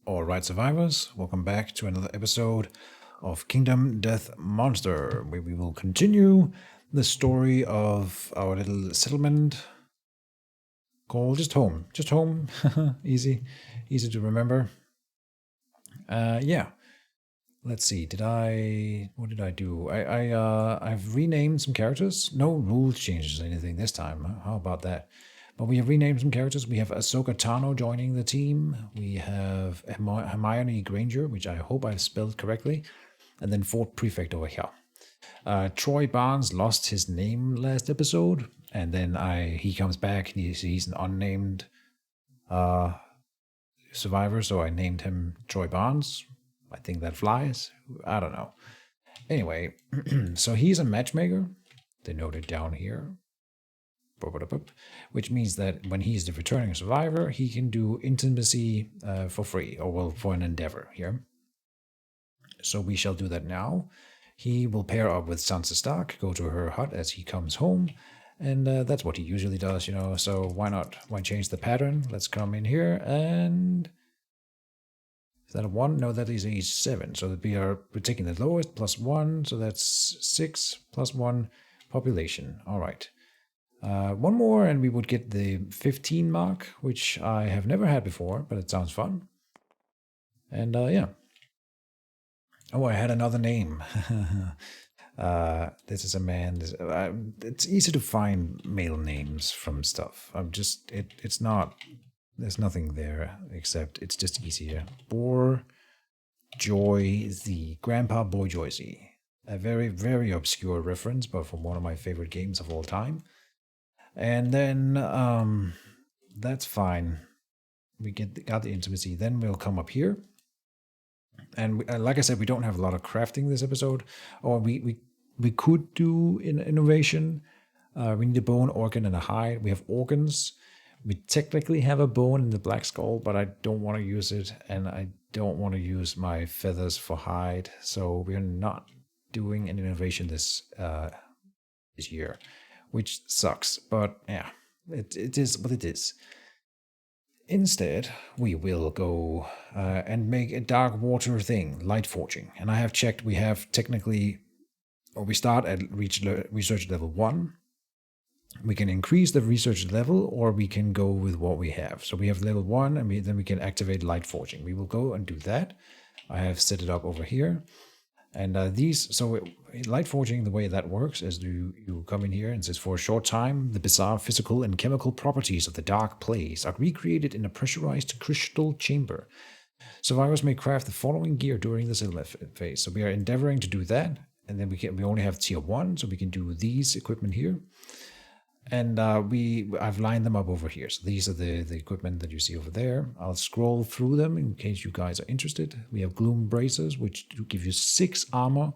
Alright, survivors, welcome back to another episode of Kingdom Death Monster, where we will continue the story of our little settlement called Just Home. Just Home, easy to remember. Yeah. Let's see. What did I do? I've renamed some characters. No rule changes or anything this time. How about that? But we have renamed some characters. We have Ahsoka Tano joining the team. We have Hermione Granger, which I hope I spelled correctly. And then Fort Prefect over here. Troy Barnes lost his name last episode. And then he comes back. He's an unnamed survivor. So I named him Troy Barnes. I think that flies. I don't know. Anyway, so he's a matchmaker. They note it down here. Which means that when he's the returning survivor, he can do intimacy for free, or well, for an endeavor here. So we shall do that now. He will pair up with Sansa Stark, go to her hut as he comes home, and that's what he usually does, you know, so why not? Why change the pattern? Let's come in here, and... Is that a 1? No, that is a 7, so that we're taking the lowest, plus 1, so that's 6, plus 1 population. All right. One more and we would get the 15 mark, which I have never had before, but it sounds fun. And yeah. Oh, I had another name. This is a man. It's easy to find male names from stuff. It's not, there's nothing there except it's just easier. Bor Joy Z. Grandpa Boy Joy Z. A very, very obscure reference, but from one of my favorite games of all time. And then that's fine. We got the intimacy. Then we'll come up here. And like I said, we don't have a lot of crafting this episode. Or we could do innovation. We need a bone, organ, and a hide. We have organs. We technically have a bone in the black skull, but I don't want to use it. And I don't want to use my feathers for hide. So we're not doing an innovation this year. Which sucks, but yeah, it is what it is. Instead, we will go and make a dark water thing, light forging. And I have checked, we have technically, or we start at research level 1. We can increase the research level, or we can go with what we have. So we have level 1, and then we can activate light forging. We will go and do that. I have set it up over here. And light forging, the way that works is you come in here and says, for a short time, the bizarre physical and chemical properties of the dark place are recreated in a pressurized crystal chamber. Survivors may craft the following gear during the settlement phase. So we are endeavoring to do that, and then we only have tier 1, so we can do these equipment here. And I've lined them up over here. So these are the equipment that you see over there. I'll scroll through them in case you guys are interested. We have gloom bracers, which do give you 6 armor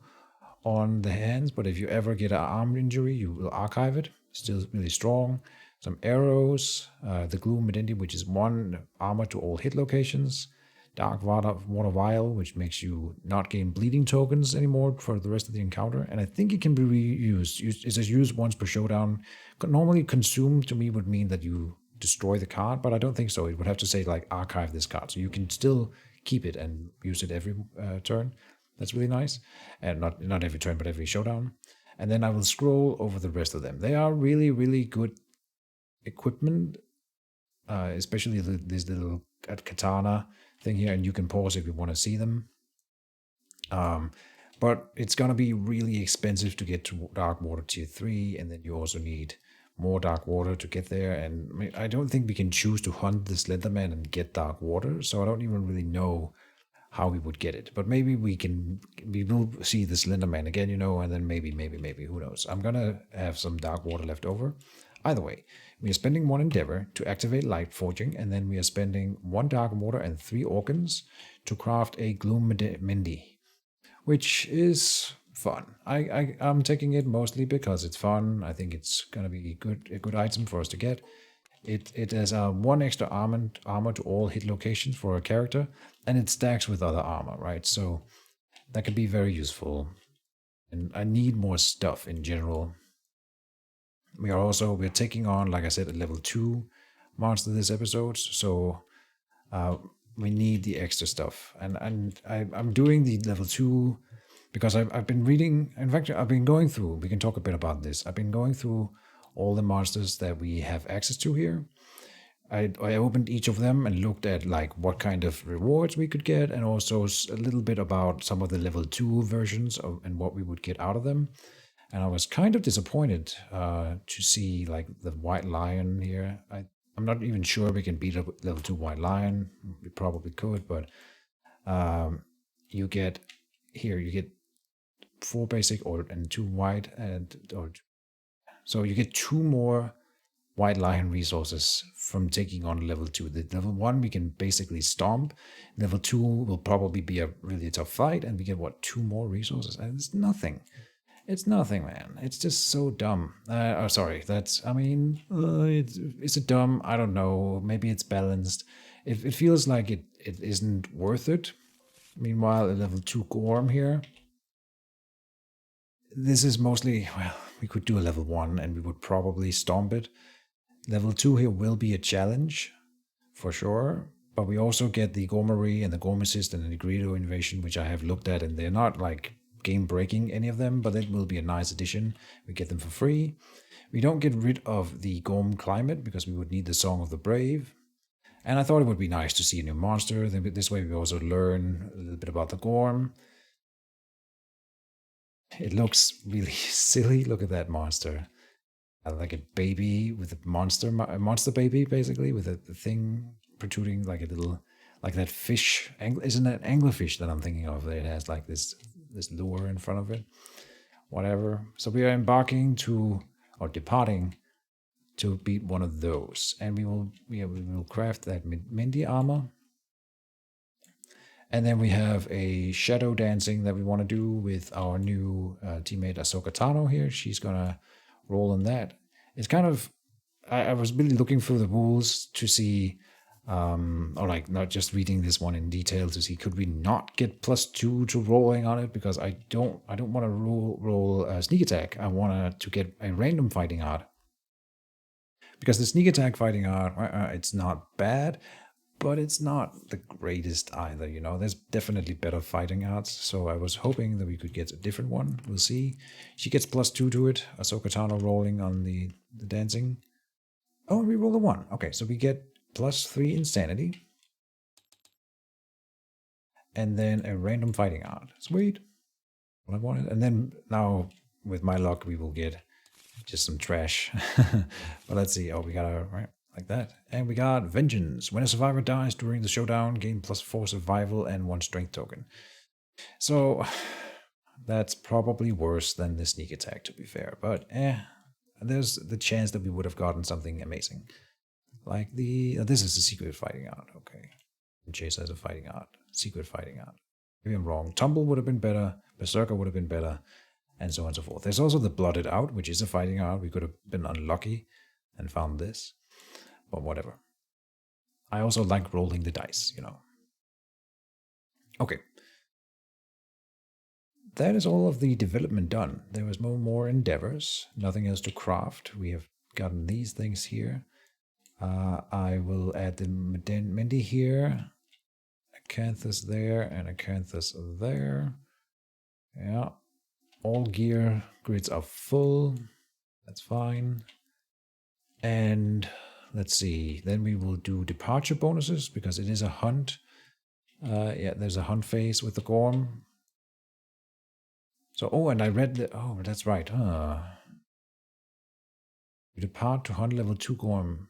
on the hands. But if you ever get an arm injury, you will archive it. Still really strong. Some arrows. The gloom identity, which is 1 armor to all hit locations. Dark water vial, which makes you not gain bleeding tokens anymore for the rest of the encounter. And I think it can be reused. It says used once per showdown. Normally consume to me would mean that you destroy the card, but I don't think so. It would have to say like archive this card. So you can still keep it and use it every turn. That's really nice. And not every turn, but every showdown. And then I will scroll over the rest of them. They are really, really good equipment, especially this little katana thing here, and you can pause if you want to see them. But it's going to be really expensive to get to Dark Water Tier 3, and then you also need more Dark Water to get there. And I don't think we can choose to hunt the Slenderman and get Dark Water, so I don't even really know how we would get it. But maybe we will see the Slenderman again, you know, and then maybe, who knows. I'm going to have some Dark Water left over. Either way, we are spending 1 endeavor to activate light forging, and then we are spending 1 dark water and 3 organs to craft a gloom Mindy, which is fun. I'm taking it mostly because it's fun. I think it's gonna be a good item for us to get. It has 1 extra armor to all hit locations for a character, and it stacks with other armor, right? So that could be very useful. And I need more stuff in general. We're taking on, like I said, a level 2 monster this episode. So we need the extra stuff. And I'm doing the level 2 because I've been reading. In fact, I've been going through. We can talk a bit about this. I've been going through all the monsters that we have access to here. I opened each of them and looked at like what kind of rewards we could get, and also a little bit about some of the level 2 versions of, and what we would get out of them. And I was kind of disappointed to see like the white lion here. I'm not even sure we can beat a level 2 white lion. We probably could, but you get here, you get 4 basic and 2 white, so you get 2 more white lion resources from taking on level 2. The level 1 we can basically stomp. Level 2 will probably be a really tough fight, and we get 2 more resources, and it's nothing. It's nothing, man. It's just so dumb. Sorry. Is it dumb? I don't know. Maybe it's balanced. It feels like it isn't worth it. Meanwhile, a level 2 Gorm here. This is mostly, well, we could do a level 1 and we would probably stomp it. Level 2 here will be a challenge, for sure. But we also get the Gormery and the Gorm Assist and the Greedo Invasion, which I have looked at, and they're not like game breaking, any of them, but it will be a nice addition. We get them for free. We don't get rid of the Gorm Climate because we would need the Song of the Brave. And I thought it would be nice to see a new monster. This way we also learn a little bit about the Gorm. It looks really silly. Look at that monster. Like a baby with a monster baby, basically, with a thing protruding like a little, like that fish. Isn't that anglerfish that I'm thinking of? It has like this lure in front of it. Whatever. So we are departing to beat one of those, and we will craft that Mindy armor. And then we have a shadow dancing that we want to do with our new teammate Ahsoka Tano here. She's gonna roll on that. It's kind of, I was really looking through the rules to see, or like not just reading this one in detail to see could we not get +2 to rolling on it, because I don't want to roll a sneak attack. I want to get a random fighting art, because the sneak attack fighting art, it's not bad, but it's not the greatest either. There's definitely better fighting arts. So I was hoping that we could get a different one. We'll see. She gets +2 to it. Ahsoka Tano rolling on the dancing. Oh, we roll a 1. Okay, so we get +3 insanity. And then a random fighting art. Sweet. What I wanted. And then now, with my luck, we will get just some trash. But let's see. Oh, we got a, right, like that. And we got Vengeance. When a survivor dies during the showdown, gain +4 survival and 1 strength token. So that's probably worse than the sneak attack, to be fair. But there's the chance that we would have gotten something amazing. Like this is a secret fighting art. Okay. Chase has a fighting art. Secret fighting art. Maybe I'm wrong. Tumble would have been better. Berserker would have been better. And so on and so forth. There's also the Blotted Out, which is a fighting art. We could have been unlucky and found this. But whatever. I also like rolling the dice, Okay. That is all of the development done. There was no more endeavors. Nothing else to craft. We have gotten these things here. I will add the Mindy here. Acanthus there and Acanthus there. Yeah. All gear grids are full. That's fine. And let's see. Then we will do departure bonuses because it is a hunt. There's a hunt phase with the Gorm. So, and I read that. Oh, that's right. You depart to hunt level 2 Gorm.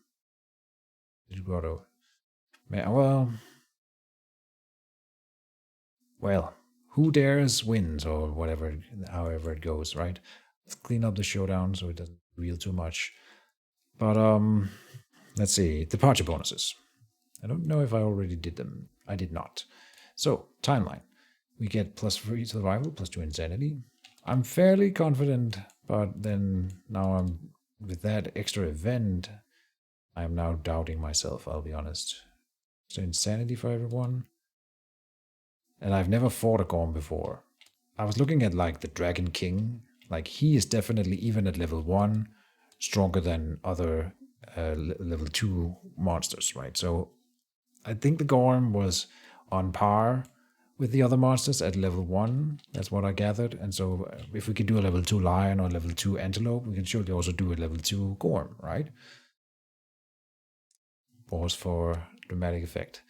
Grotto. Well, who dares wins, or whatever, however it goes, right? Let's clean up the showdown so it doesn't reveal too much. But let's see. Departure bonuses. I don't know if I already did them. I did not. So, timeline. We get +3 survival, +2 insanity. I'm fairly confident, but then now with that extra event, I'm now doubting myself, I'll be honest. So insanity for everyone. And I've never fought a Gorm before. I was looking at like the Dragon King. Like he is definitely, even at level 1, stronger than other level 2 monsters, right? So I think the Gorm was on par with the other monsters at level 1. That's what I gathered. And so if we could do a level 2 lion or level 2 antelope, we can surely also do a level 2 Gorm, right? Pause for dramatic effect.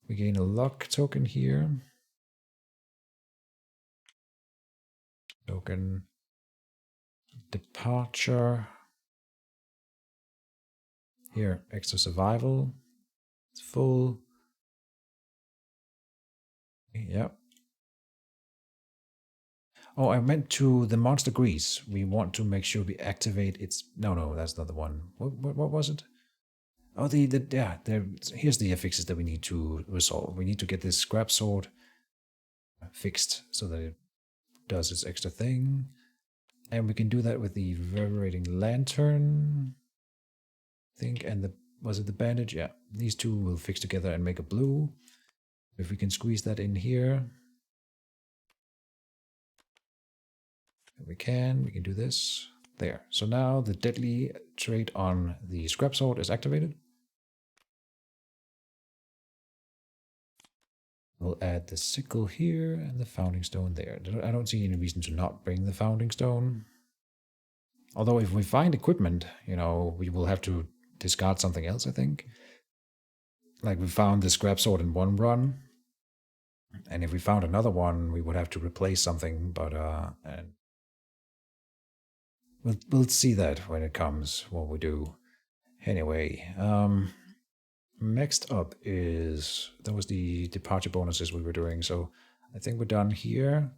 We gain a luck token here. Token. Departure. Here, extra survival. It's full. Yep. Oh, I meant to the monster grease. We want to make sure we activate its. No, that's not the one. What was it? Oh, yeah. Here's the affixes that we need to resolve. We need to get this scrap sword fixed so that it does its extra thing, and we can do that with the reverberating lantern. I think, and was it the bandage? Yeah, these two will fix together and make a blue. If we can squeeze that in here. We can do this. There. So now the deadly trait on the scrap sword is activated. We'll add the sickle here and the founding stone there. I don't see any reason to not bring the founding stone. Although if we find equipment, we will have to discard something else, I think. Like we found the scrap sword in one run. And if we found another one, we would have to replace something, but and we'll see that when it comes, what we do. Anyway, next up is, that was the departure bonuses we were doing, so I think we're done here.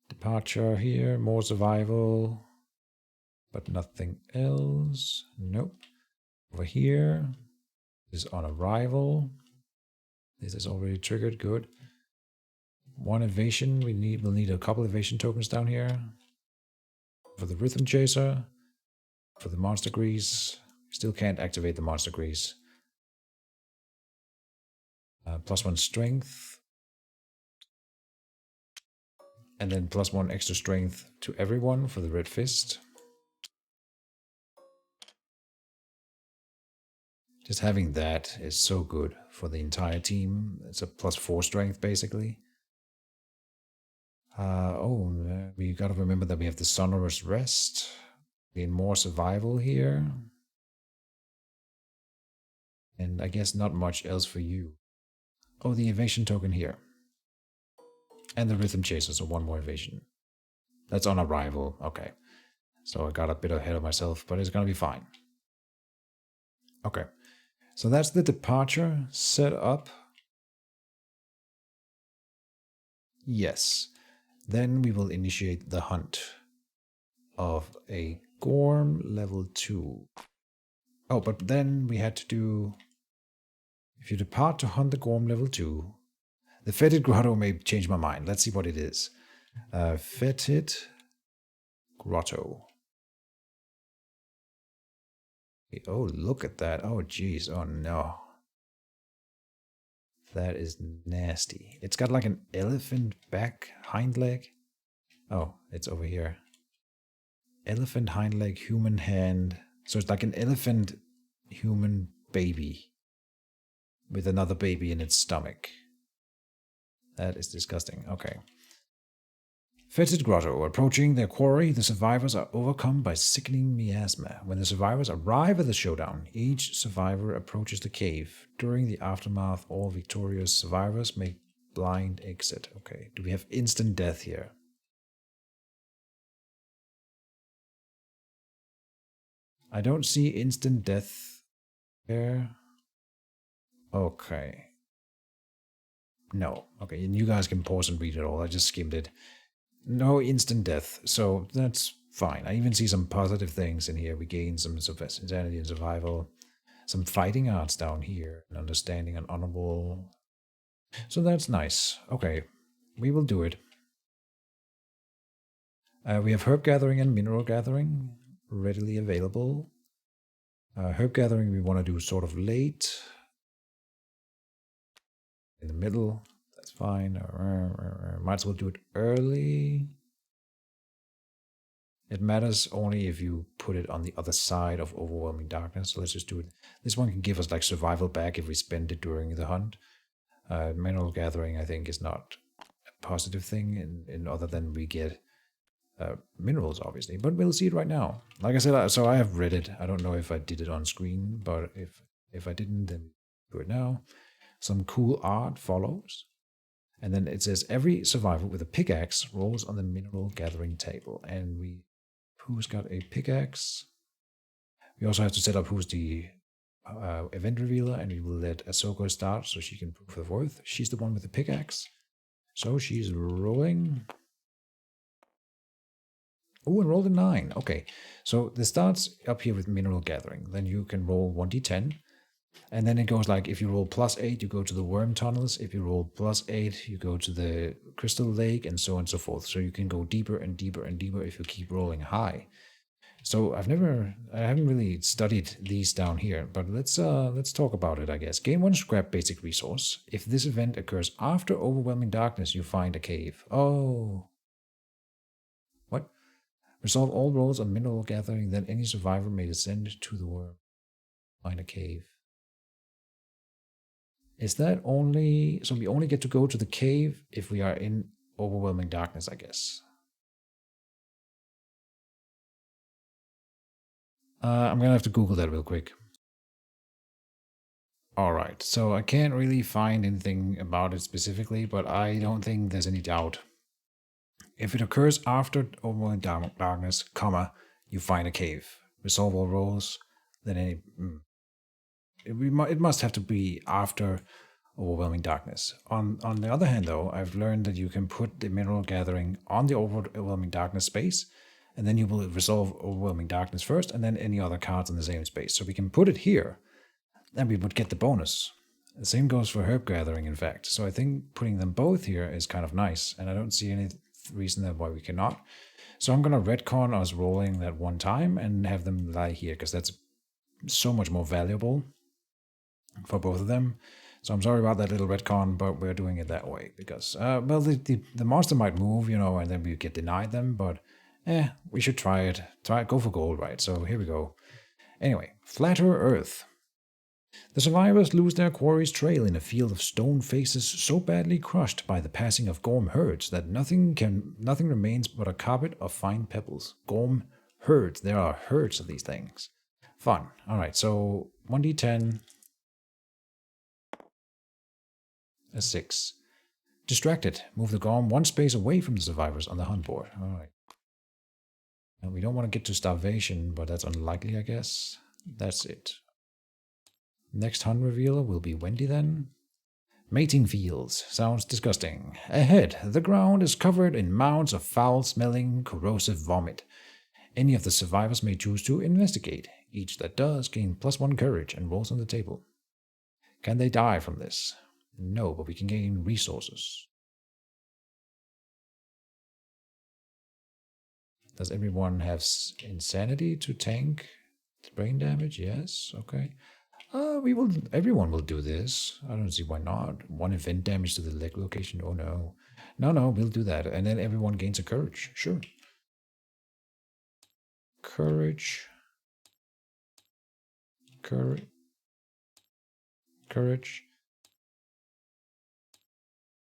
Departure here, more survival, but nothing else. Nope. Over here is on arrival. This is already triggered, good. One evasion, we'll need a couple evasion tokens down here. For the rhythm chaser, for the monster grease. Still can't activate the monster grease. +1 strength. And then +1 extra strength to everyone for the red fist. Just having that is so good for the entire team. It's a +4 strength basically. We gotta remember that we have the sonorous rest. Gain more survival here. And I guess not much else for you. Oh, the evasion token here. And the rhythm chaser, so one more evasion. That's on arrival, okay. So I got a bit ahead of myself, but it's gonna be fine. Okay, so that's the departure set up. Yes. Then we will initiate the hunt of a Gorm level 2. Oh, but then we had to do... If you depart to hunt the Gorm level 2, the Fetid Grotto may change my mind. Let's see what it is. Fetid Grotto. Oh, look at that. Oh, geez. Oh, no. That is nasty. It's got like an elephant back hind leg. Oh, it's over here. Elephant hind leg, human hand. So it's like an elephant human baby with another baby in its stomach. That is disgusting. Okay. Fetid Grotto. Approaching their quarry, the survivors are overcome by sickening miasma. When the survivors arrive at the showdown, each survivor approaches the cave. During the aftermath, all victorious survivors make blind exit. Okay. Do we have instant death here? I don't see instant death there. Okay. No. Okay, and you guys can pause and read it all. I just skimmed it. No instant death, so that's fine. I even see some positive things in here. We gain some insanity and survival. Some fighting arts down here. And understanding and honorable. So that's nice. Okay, we will do it. We have herb gathering and mineral gathering readily available. Herb gathering we want to do sort of late. In the middle, that's fine. Might as well do it early. It matters only if you put it on the other side of overwhelming darkness. So let's just do it. This one can give us like survival back if we spend it during the hunt. Mineral gathering, I think, is not a positive thing in other than we get minerals, obviously. But we'll see it right now. Like I said, so I have read it. I don't know if I did it on screen, but if I didn't, then do it now. Some cool art follows. And then it says every survivor with a pickaxe rolls on the mineral gathering table. And who's got a pickaxe? We also have to set up who's the event revealer, and we will let Ahsoka start so she can prove her worth. She's the one with the pickaxe. So she's rolling. Oh, and rolled a 9. Okay. So this starts up here with mineral gathering. Then you can roll 1d10. And then it goes like if you roll +8, you go to the worm tunnels. If you roll +8, you go to the crystal lake, and so on and so forth. So you can go deeper and deeper and deeper if you keep rolling high. So I haven't really studied these down here, but let's talk about it, I guess. Gain 1 scrap basic resource. If this event occurs after overwhelming darkness, you find a cave. Oh. What? Resolve all rolls on mineral gathering, then any survivor may descend to the worm. Find a cave. Is that only... So we only get to go to the cave if we are in overwhelming darkness, I guess. I'm gonna have to Google that real quick. Alright, so I can't really find anything about it specifically, but I don't think there's any doubt. If it occurs after overwhelming darkness, comma, you find a cave. Resolve all rolls, then any... It must have to be after overwhelming darkness. On the other hand, though, I've learned that you can put the mineral gathering on the overwhelming darkness space, and then you will resolve overwhelming darkness first, and then any other cards in the same space. So we can put it here, and we would get the bonus. The same goes for herb gathering, in fact. So I think putting them both here is kind of nice, and I don't see any reason why we cannot. So I'm going to retcon us rolling that one time and have them lie here, because that's so much more valuable for both of them. So I'm sorry about that little retcon, but we're doing it that way because, well, the monster might move, and then we get denied them, but we should try it. Go for gold, right? So here we go. Anyway, flatter Earth. The survivors lose their quarry's trail in a field of stone faces so badly crushed by the passing of Gorm herds that nothing remains but a carpet of fine pebbles. Gorm herds. There are herds of these things. Fun. All right, so 1d10. A 6. Distracted. Move the Gorm one space away from the survivors on the hunt board. Alright. And we don't want to get to starvation, but that's unlikely, I guess. That's it. Next hunt revealer will be Wendy then. Mating fields. Sounds disgusting. Ahead, the ground is covered in mounds of foul-smelling, corrosive vomit. Any of the survivors may choose to investigate. Each that does gain +1 courage and rolls on the table. Can they die from this? No, but we can gain resources. Does everyone have insanity to tank brain damage? Yes. Okay. Everyone will do this. I don't see why not. 1 event damage to the leg location. Oh no. No, we'll do that. And then everyone gains a courage. Sure. Courage.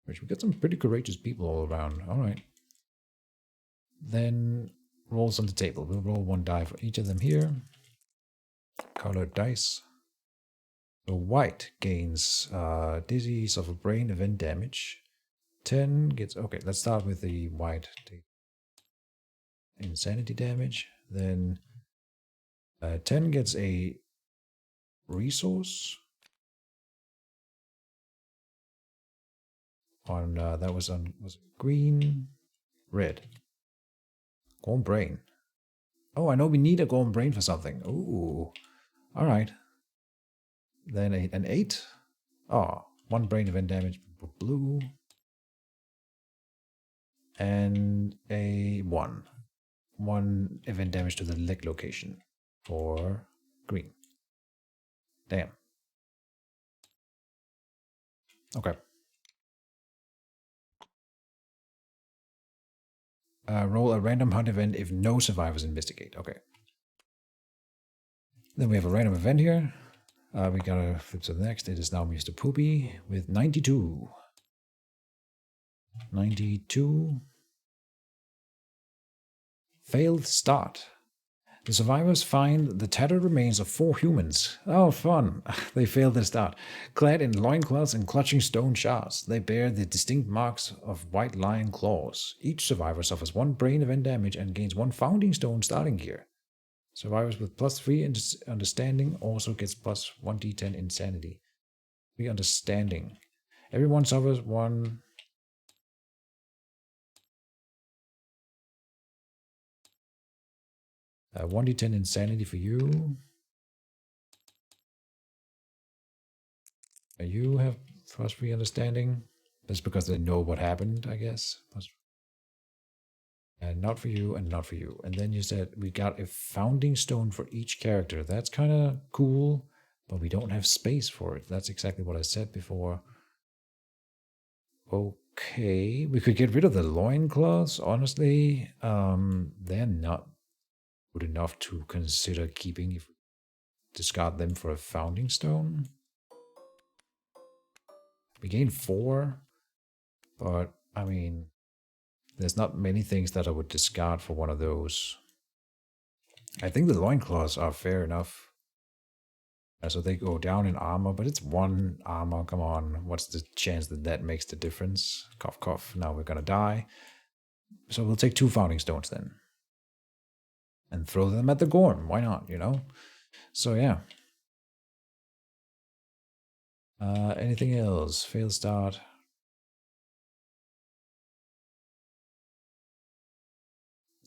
Which we got some pretty courageous people all around. Alright. Then rolls on the table. We'll roll 1 die for each of them here. Colored dice. So white gains dizzy, suffer brain, event damage. 10 gets... Okay, let's start with the white. Insanity damage. Then 10 gets a resource. On that was it green, red. Gorm brain. Oh, I know we need a Gorm brain for something. Ooh. Alright. Then an 8. Oh, 1 brain event damage for blue. And a 1. 1 event damage to the leg location for green. Damn. Okay. Roll a random hunt event if no survivors investigate. Okay. Then we have a random event here. We gotta flip to the next. It is now Mr. Poopy with 92. 92. Failed start. The survivors find the tattered remains of 4 humans. Oh, fun. They failed their start. Clad in loincloths and clutching stone shards, they bear the distinct marks of white lion claws. Each survivor suffers 1 brain event damage and gains 1 founding stone starting gear. Survivors with +3 understanding also gets plus 1d10 insanity. 3 understanding. Everyone suffers 1. 1d10 insanity for you. You have +3 understanding. That's because they know what happened, I guess. And not for you, and not for you. And then you said we got a founding stone for each character. That's kind of cool, but we don't have space for it. That's exactly what I said before. Okay, we could get rid of the loincloths. Honestly, they're not good enough to consider keeping if we discard them for a founding stone. We gain 4, but I mean, there's not many things that I would discard for one of those. I think the loincloths are fair enough. So they go down in armor, but it's 1 armor. Come on, what's the chance that that makes the difference? Cough, cough. Now we're gonna die. So we'll take 2 founding stones then. And throw them at the Gorm. Why not, you know? So yeah. Anything else? Fail start.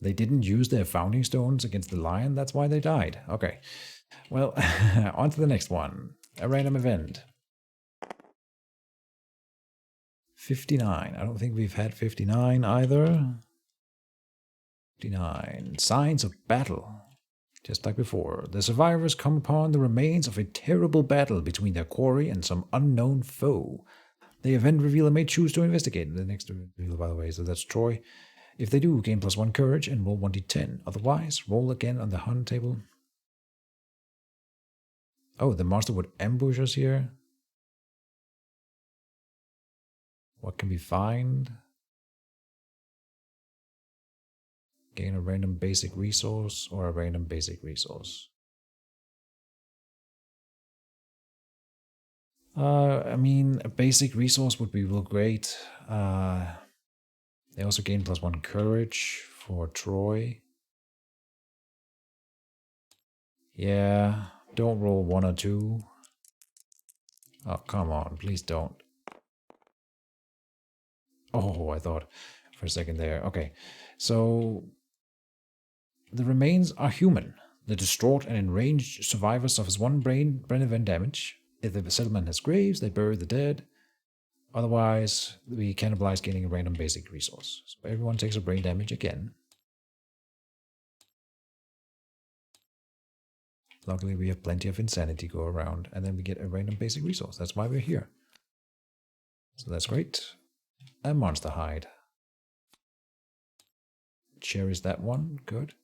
They didn't use their founding stones against the lion, that's why they died. Okay. Well, on to the next one. A random event. 59. I don't think we've had 59 either. 59. Signs of battle. Just like before, the survivors come upon the remains of a terrible battle between their quarry and some unknown foe. The event revealer may choose to investigate. The next reveal, by the way, so that's Troy. If they do, gain +1 courage and roll 1d10. Otherwise, roll again on the hunt table. Oh, the monster would ambush us here. What can we find? Gain a random basic resource or a random basic resource. I mean, a basic resource would be real great. They also gain +1 courage for Troy. Yeah, don't roll 1 or 2. Oh, come on, please don't. Oh, I thought for a second there. Okay, so the remains are human. The distraught and enraged survivor suffers 1 brain event damage. If the settlement has graves, they bury the dead. Otherwise, we cannibalize gaining a random basic resource. So everyone takes a brain damage again. Luckily, we have plenty of insanity go around, and then we get a random basic resource. That's why we're here. So that's great. A monster hide. Cherish that one. Good.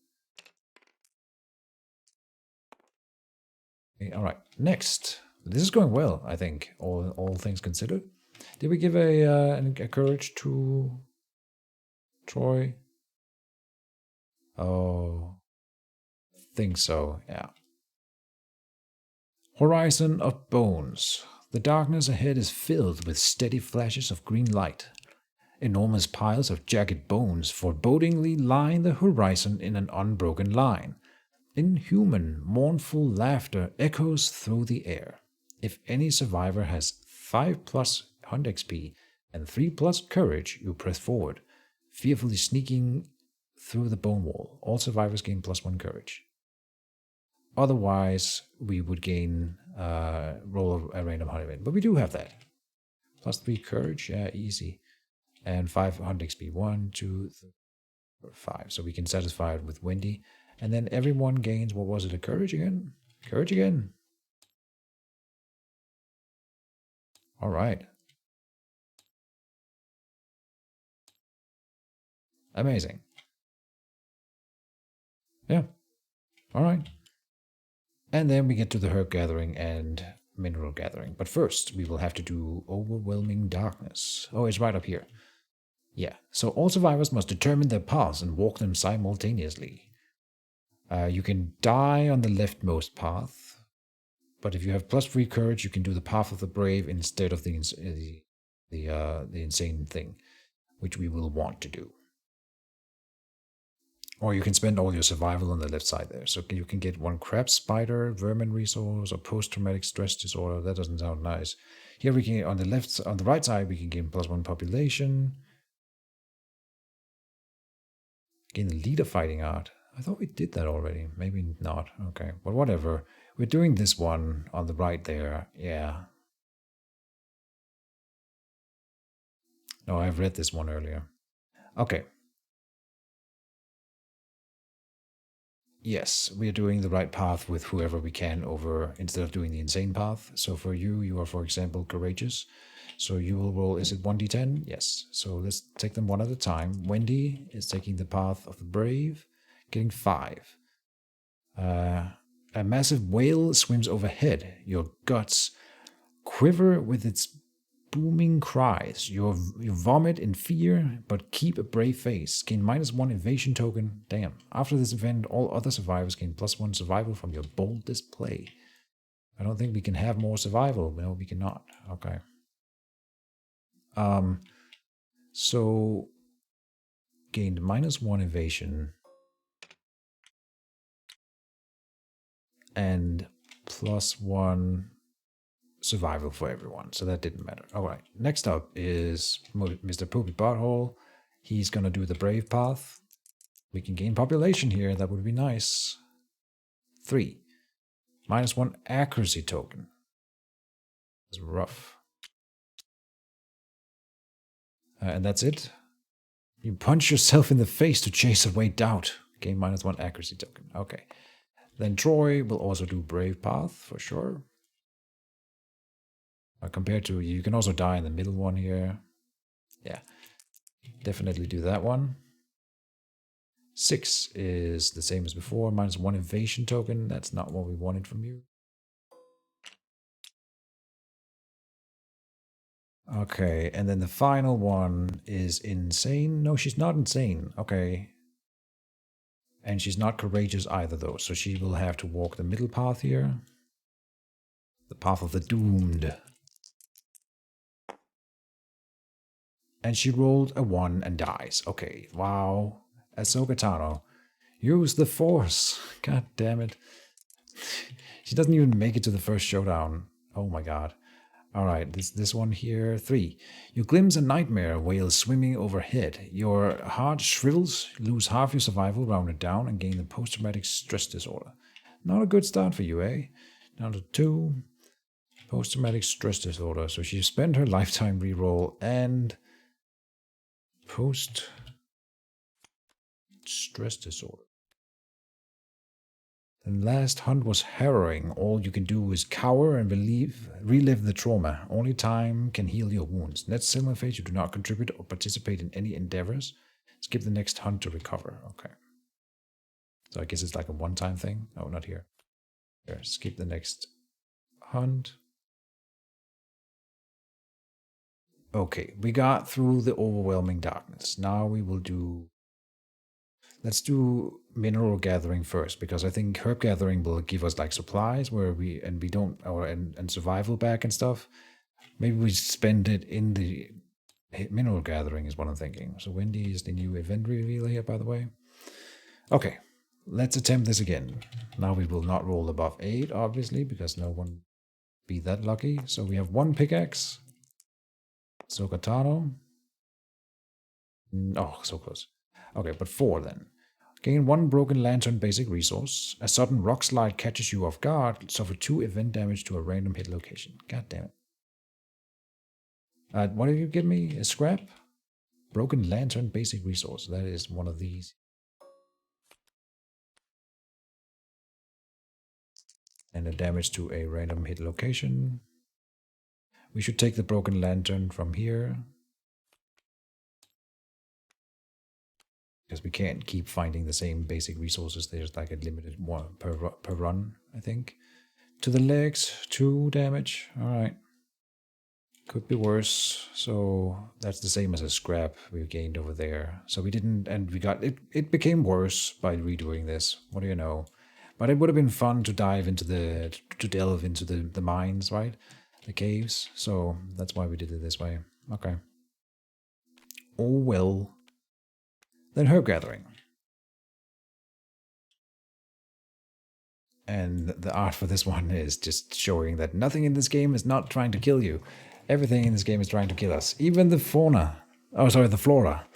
Okay, all right. Next. This is going well, I think, all things considered. Did we give a courage to Troy? Oh, think so, yeah. Horizon of Bones. The darkness ahead is filled with steady flashes of green light. Enormous piles of jagged bones forebodingly line the horizon in an unbroken line. Inhuman, mournful laughter echoes through the air. If any survivor has 5+ hunt XP and 3+ courage, you press forward, fearfully sneaking through the bone wall. All survivors gain +1 courage. Otherwise, we would gain roll a random hunt event. But we do have that. +3 courage, yeah, easy. And 5 hunt XP. 1, 2, 3, 4, 5. So we can satisfy it with Wendy. And then everyone gains, what was it, a courage again? Courage again. All right. Amazing. Yeah. All right. And then we get to the herb gathering and mineral gathering. But first, we will have to do overwhelming darkness. Oh, it's right up here. Yeah. So all survivors must determine their paths and walk them simultaneously. You can die on the leftmost path, but if you have +3 courage, you can do the path of the brave instead of the insane thing, which we will want to do. Or you can spend all your survival on the left side there. So you can get 1 crab spider, vermin resource, or post-traumatic stress disorder. That doesn't sound nice. Here we can, on the right side, we can gain +1 population. Gain the leader fighting art. I thought we did that already. Maybe not. Okay, but whatever. We're doing this one on the right there. Yeah. No, I've read this one earlier. Okay. Yes, we are doing the right path with whoever we can over instead of doing the insane path. So for you, you are, for example, courageous. So you will roll, is it 1d10? Yes. So let's take them one at a time. Wendy is taking the path of the brave, getting 5. A massive whale swims overhead. Your guts quiver with its booming cries. You vomit in fear, but keep a brave face. Gain -1 evasion token. Damn. After this event, all other survivors gain +1 survival from your bold display. I don't think we can have more survival. No, we cannot. Okay. Um. So gained -1 evasion and +1 survival for everyone, so that didn't matter. All right, next up is Mr. Poopy Butthole. He's gonna do the brave path. We can gain population here, that would be nice. 3. -1 accuracy token. It's rough. And that's it. You punch yourself in the face to chase away doubt. Gain -1 accuracy token. Okay. Then Troy will also do brave path for sure. Compared to, you can also die in the middle one here. Yeah, definitely do that one. 6 is the same as before, -1 evasion token. That's not what we wanted from you. Okay, and then the final one is insane. No, she's not insane. Okay. And she's not courageous either, though, so she will have to walk the middle path here. The path of the doomed. And she rolled a 1 and dies. Okay, wow. Ahsoka Tano. Use the Force. God damn it. She doesn't even make it to the first showdown. Oh my god. Alright, this one here. 3. You glimpse a nightmare whale swimming overhead. Your heart shrivels, lose half your survival, rounded down, and gain the post-traumatic stress disorder. Not a good start for you, eh? Down to 2. Post-traumatic stress disorder. So she spent her lifetime reroll and post-stress disorder. The last hunt was harrowing. All you can do is cower and relive the trauma. Only time can heal your wounds. Next similar phase, you do not contribute or participate in any endeavors. Skip the next hunt to recover. Okay. So I guess it's like a one-time thing. No, not here. Here, skip the next hunt. Okay, we got through the overwhelming darkness. Now we will do... Let's do mineral gathering first, because I think herb gathering will give us like supplies where we don't, or and survival back and stuff. Maybe we spend it in the mineral gathering is what I'm thinking. So Wendy is the new event reveal here, by the way. Okay, let's attempt this again. Now we will not roll above 8, obviously, because no one be that lucky. So we have 1 pickaxe. So Katano. Oh, so close. Okay, but 4 then. Gain 1 broken lantern basic resource. A sudden rock slide catches you off guard. Suffer 2 event damage to a random hit location. God damn it. What did you give me? A scrap? Broken lantern basic resource. That is one of these. And a damage to a random hit location. We should take the broken lantern from here. because we can't keep finding the same basic resources. There's like a limited one per run, I think. To the legs, 2 damage. All right. Could be worse. So that's the same as a scrap we gained over there. So we didn't, and we got it. It became worse by redoing this. What do you know? But it would have been fun to delve into the mines, right? The caves. So that's why we did it this way. Okay. Oh well. Then herb gathering. And the art for this one is just showing that nothing in this game is not trying to kill you. Everything in this game is trying to kill us. Even the fauna. Oh, sorry, the flora.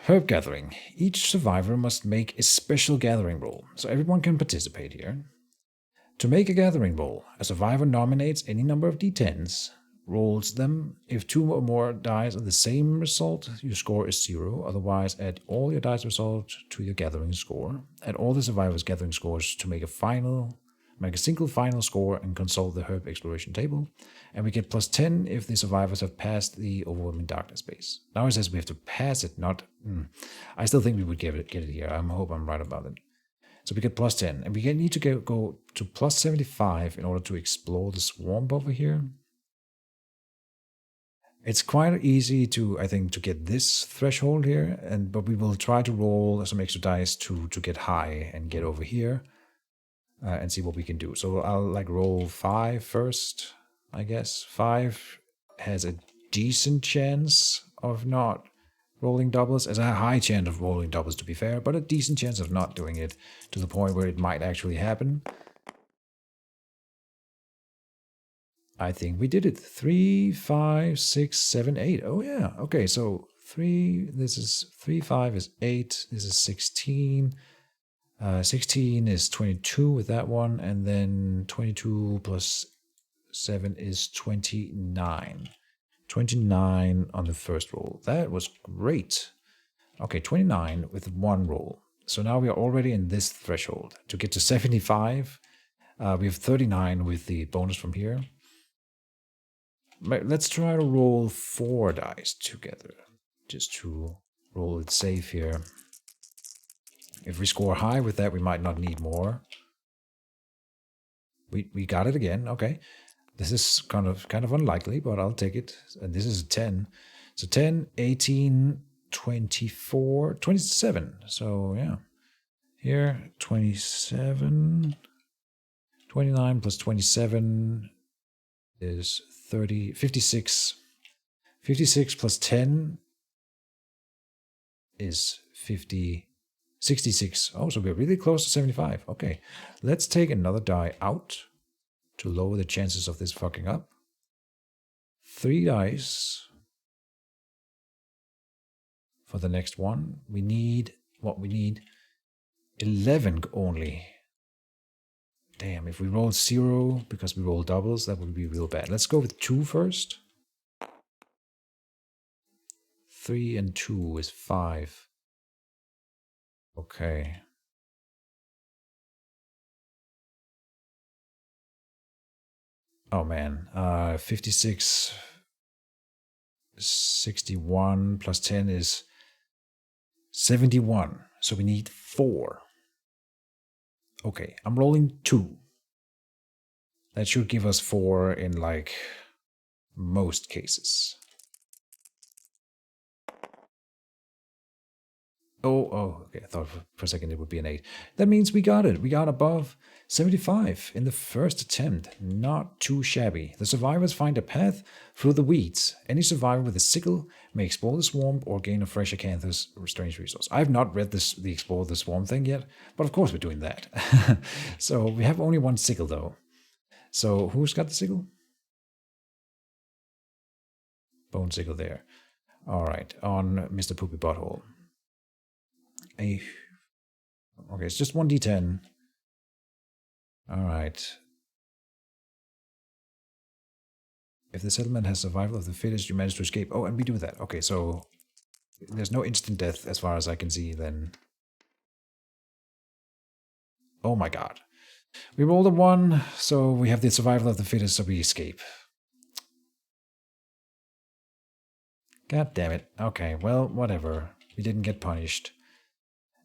Herb gathering. Each survivor must make a special gathering roll, so everyone can participate here. To make a gathering roll, a survivor nominates any number of d10s, rolls them. If 2 or more dice are the same result, your score is 0. Otherwise, add all your dice result to your gathering score. Add all the survivors' gathering scores to make a single final score and consult the herb exploration table. And we get plus 10 if the survivors have passed the overwhelming darkness base. Now it says we have to pass it, not... I still think we would get it here. I hope I'm right about it. So we get plus 10. And we need to go to plus 75 in order to explore the swamp over here. It's quite easy to, I think, to get this threshold here, but we will try to roll some extra dice to get high and get over here and see what we can do. So I'll like roll 5 first, I guess. 5 has a decent chance of not rolling doubles. It's a high chance of rolling doubles, to be fair, but a decent chance of not doing it to the point where it might actually happen. I think we did it. 3, 5, 6, 7, 8. Oh yeah. Okay, so 3. This is 3, 5 is 8. This is 16. 16 is 22 with that one, and then 22 plus 7 is 29. 29 on the first roll. That was great. Okay, 29 with 1 roll. So now we are already in this threshold. To get to 75, we have 39 with the bonus from here. Let's try to roll 4 dice together, just to roll it safe here. If we score high with that, we might not need more. We got it again. Okay, this is kind of unlikely, but I'll take it. And this is a 10. So 10, 18, 24, 27. So yeah, here 27, 29 plus 27 is 30, 56. 56 plus 10 is 50. 66. Oh, so we're really close to 75. Okay, let's take another die out to lower the chances of this fucking up. 3 dice for the next one. We need 11 only. Damn, if we roll 0 because we roll doubles, that would be real bad. Let's go with 2 first. 3 and 2 is 5. Okay. Oh man, 56, 61 plus 10 is 71. So we need 4. Okay, I'm rolling 2. That should give us 4 in like most cases. Oh, okay. I thought for a second it would be an 8. That means we got it. We got above 75 in the first attempt. Not too shabby. The survivors find a path through the weeds. Any survivor with a sickle may explore the swamp or gain a fresh acanthus or strange resource. I have not read the explore the swamp thing yet, but of course we're doing that. So we have only 1 sickle though. So who's got the sickle? Bone sickle there. All right, on Mr. Poopy Butthole. Okay, it's just 1d10. All right. If the settlement has survival of the fittest, you manage to escape. Oh, and we do that. Okay, so there's no instant death as far as I can see then. Oh my god. We rolled a 1, so we have the survival of the fittest, so we escape. God damn it. Okay, well, whatever. He didn't get punished.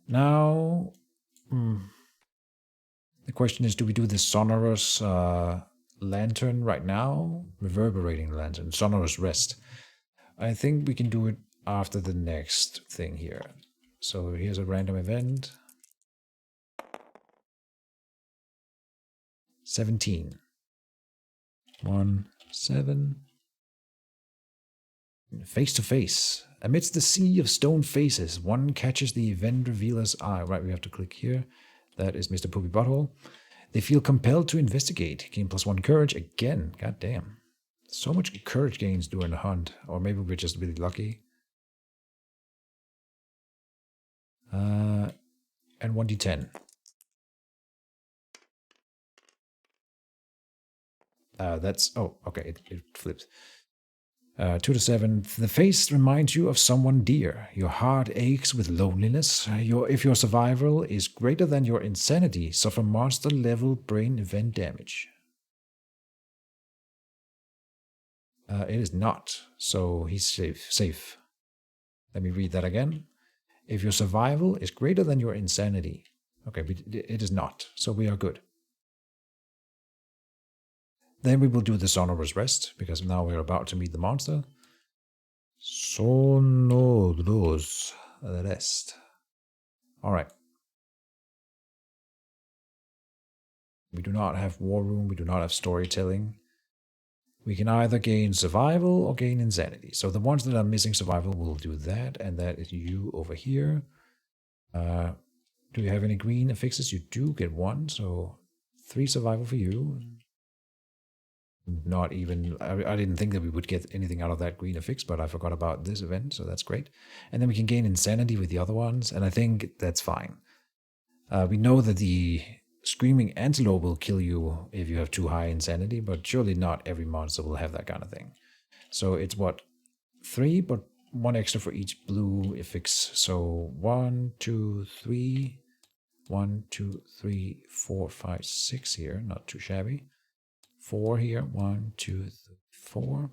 Now, the question is, do we do the sonorous lantern right now? Reverberating lantern, sonorous rest. I think we can do it after the next thing here. So here's a random event. 17. 1, 7. Face to face. Amidst the sea of stone faces, one catches the event revealer's eye. Right, we have to click here. That is Mr. Poopy Butthole. They feel compelled to investigate. Gain +1 courage again. God damn. So much courage gains during the hunt. Or maybe we're just really lucky. And 1d10. That's... Oh, okay, it flips. 2 to 7. The face reminds you of someone dear. Your heart aches with loneliness. If your survival is greater than your insanity, suffer monster-level brain event damage. It is not, so he's safe. Let me read that again. If your survival is greater than your insanity. Okay, it is not, so we are good. Then we will do the sonorous rest, because now we're about to meet the monster. Sonorous rest. Alright. We do not have war room, we do not have storytelling. We can either gain survival or gain insanity. So the ones that are missing survival will do that, and that is you over here. Do you have any green affixes? You do get 1, so 3 survival for you. Not even, I didn't think that we would get anything out of that green affix, but I forgot about this event, so that's great. And then we can gain insanity with the other ones, and I think that's fine. We know that the screaming antelope will kill you if you have too high insanity, but surely not every monster will have that kind of thing. So it's what? 3, but 1 extra for each blue affix. So 1, 2, 3. 1, 2, 3, 4, 5, 6 here. Not too shabby. 4 here. 1, 2, 3, 4.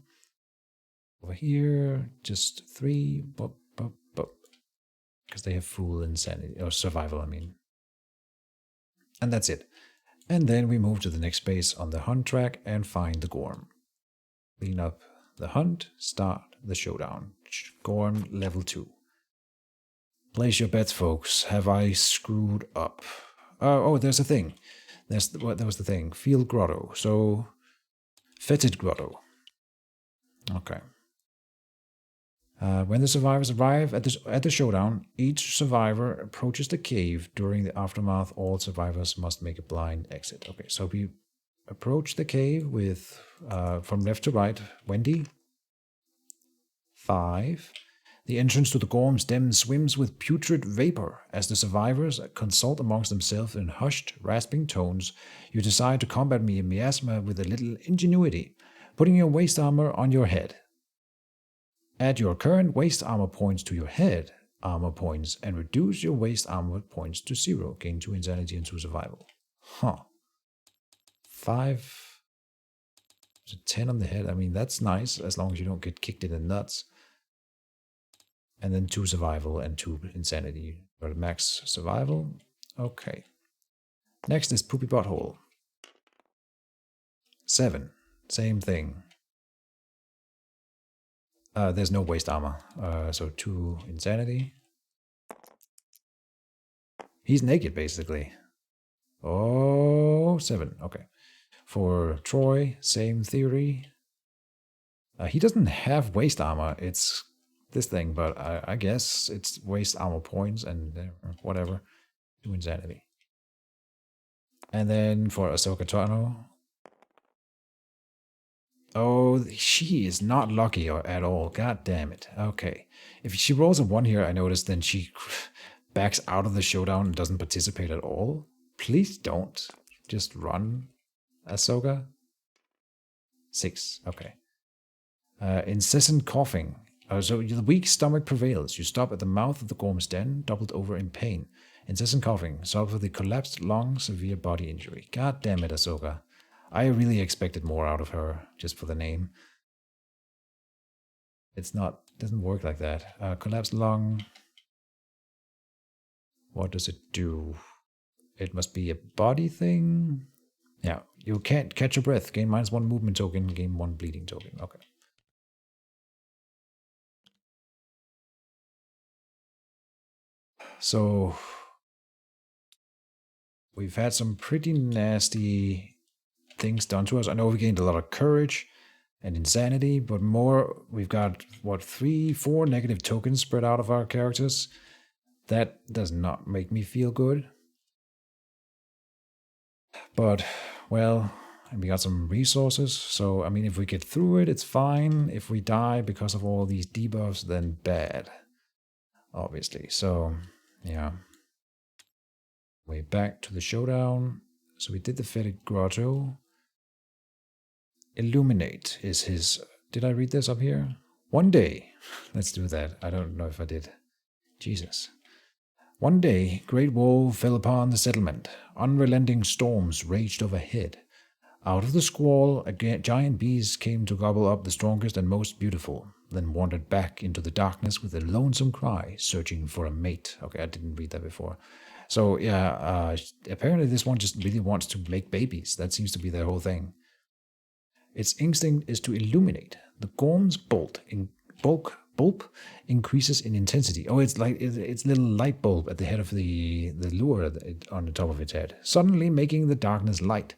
Over here, just 3. Because they have full insanity, or survival, I mean. And that's it. And then we move to the next space on the hunt track and find the Gorm. Clean up the hunt, start the showdown. Gorm level 2. Place your bets, folks. Have I screwed up? Oh, there's a thing. That was the thing. Field Grotto. So, Fetid Grotto. Okay. When the survivors arrive at the showdown, each survivor approaches the cave. During the aftermath, all survivors must make a blind exit. Okay, so we approach the cave with, from left to right, Wendy. 5. The entrance to the Gorm's den swims with putrid vapor. As the survivors consult amongst themselves in hushed, rasping tones, you decide to combat miasma with a little ingenuity, putting your waist armor on your head. Add your current waist armor points to your head armor points and reduce your waist armor points to 0. Gain 2 insanity and 2 survival. 5 to 10 on the head. I mean, that's nice as long as you don't get kicked in the nuts. And then 2 survival and 2 insanity. But max survival. Okay. Next is Poopy Butthole. 7. Same thing. There's no waist armor. So 2 insanity. He's naked, basically. Oh, 7. Okay. For Troy, same theory. He doesn't have waist armor. It's this thing, but I guess it's waist armor points and whatever. 2 insanity. And then for Ahsoka Tano. Oh, she is not lucky at all. God damn it. Okay. If she rolls a 1 here, I noticed, then she backs out of the showdown and doesn't participate at all. Please don't. Just run, Ahsoka. 6. Okay. Incessant coughing. So the weak stomach prevails. You stop at the mouth of the Gorm's den, doubled over in pain. Incessant coughing. Solve with the collapsed lung, severe body injury. God damn it, Ahsoka. I really expected more out of her, just for the name. It's not, doesn't work like that. Collapsed lung. What does it do? It must be a body thing. Yeah, you can't catch your breath. Gain -1 movement token, gain 1 bleeding token. Okay. So we've had some pretty nasty things done to us. I know we gained a lot of courage and insanity, but more, we've got, what, 3, 4 negative tokens spread out of our characters. That does not make me feel good. But, well, and we got some resources, so, I mean, if we get through it, it's fine. If we die because of all these debuffs, then bad. Obviously. So, yeah. Way back to the showdown. So we did the Fetid Grotto. Illuminate is his... Did I read this up here? One day. Let's do that. I don't know if I did. Jesus. One day, great woe fell upon the settlement. Unrelenting storms raged overhead. Out of the squall, a giant beast came to gobble up the strongest and most beautiful, then wandered back into the darkness with a lonesome cry, searching for a mate. Okay, I didn't read that before. So, yeah, apparently this one just really wants to make babies. That seems to be their whole thing. Its instinct is to illuminate. The Gorm's bulk increases in intensity. Oh, it's like it's little light bulb at the head of the lure on the top of its head, suddenly making the darkness light.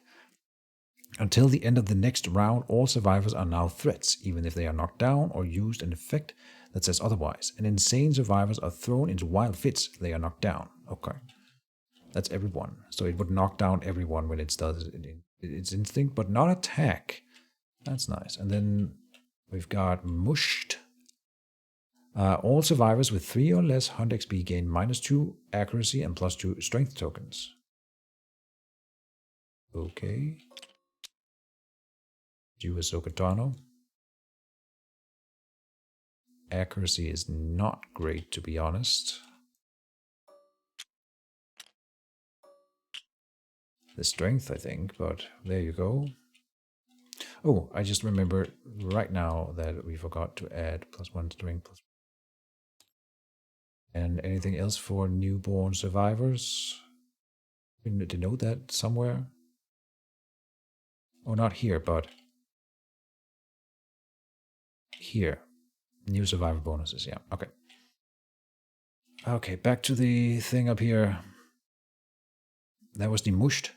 Until the end of the next round, all survivors are now threats, even if they are knocked down or used an effect that says otherwise. And insane survivors are thrown into wild fits if they are knocked down. Okay. That's everyone. So it would knock down everyone when it does its instinct, but not attack. That's nice. And then we've got Mushed. All survivors with 3 or less hunt XP gain -2 accuracy and +2 strength tokens. Okay. You Ahsoka Tano. Accuracy is not great, to be honest. The strength, I think, but there you go. Oh, I just remember right now that we forgot to add +1 strength. And anything else for newborn survivors? We need to know that somewhere. Oh, not here, but here. New survivor bonuses, yeah, okay. Okay, back to the thing up here. That was the Mushed.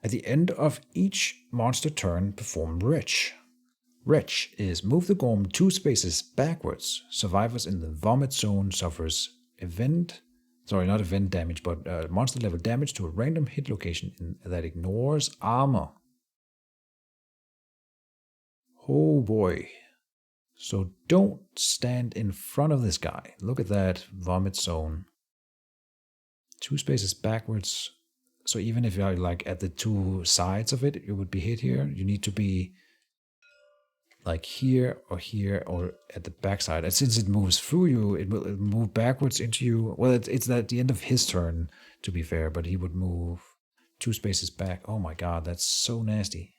At the end of each monster turn, perform Retch. Retch is move the Gorm 2 spaces backwards. Survivors in the vomit zone suffers not event damage, but monster level damage to a random hit location that ignores armor. Oh boy. So don't stand in front of this guy. Look at that vomit zone. 2 spaces backwards. So even if you're like at the 2 sides of it, you would be hit here. You need to be like here or at the backside. And since it moves through you, it will move backwards into you. Well, it's at the end of his turn, to be fair, but he would move 2 spaces back. Oh my god, that's so nasty.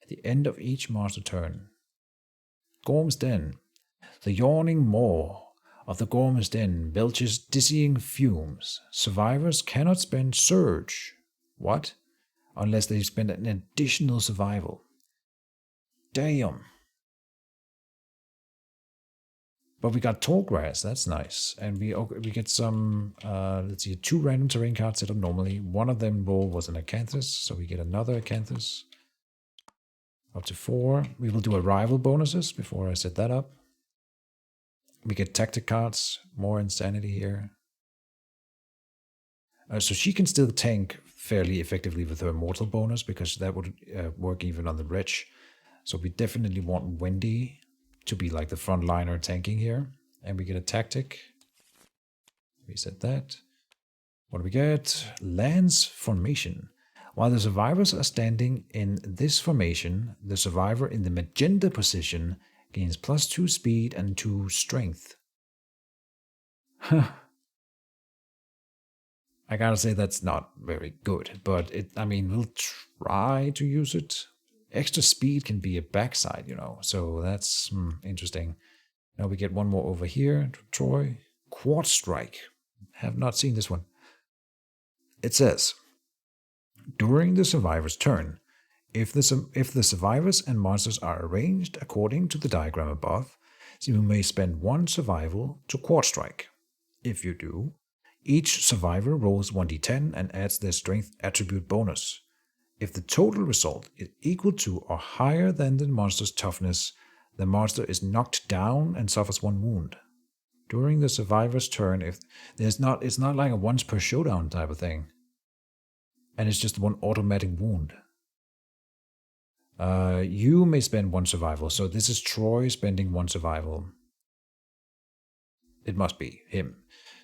At the end of each monster turn. Gorm's Den. The yawning maw of the Gorm's Den belches dizzying fumes. Survivors cannot spend Surge. What? Unless they spend an additional survival. Damn. But we got tall grass, that's nice. And we get some, let's see, 2 random terrain cards set up normally. One of them roll was an Acanthus, so we get another Acanthus. Up to 4. We will do arrival bonuses before I set that up. We get tactic cards, more insanity here. So she can still tank fairly effectively with her mortal bonus, because that would work even on the Wretch. So we definitely want Wendy to be like the frontliner tanking here. And we get a tactic. We set that. What do we get? Lance Formation. While the survivors are standing in this formation, the survivor in the magenta position gains +2 speed and 2 strength. Huh. I gotta say that's not very good, but we'll try to use it. Extra speed can be a backside, so that's interesting. Now we get one more over here to Troy. Quad Strike. Have not seen this one. It says, during the survivor's turn, if the survivors and monsters are arranged according to the diagram above, you may spend 1 survival to quarter strike. If you do, each survivor rolls 1d10 and adds their strength attribute bonus. If the total result is equal to or higher than the monster's toughness, the monster is knocked down and suffers 1 wound. During the survivor's turn, if it's not like a once per showdown type of thing. And it's just 1 automatic wound. You may spend 1 survival, so this is Troy spending 1 survival. It must be him.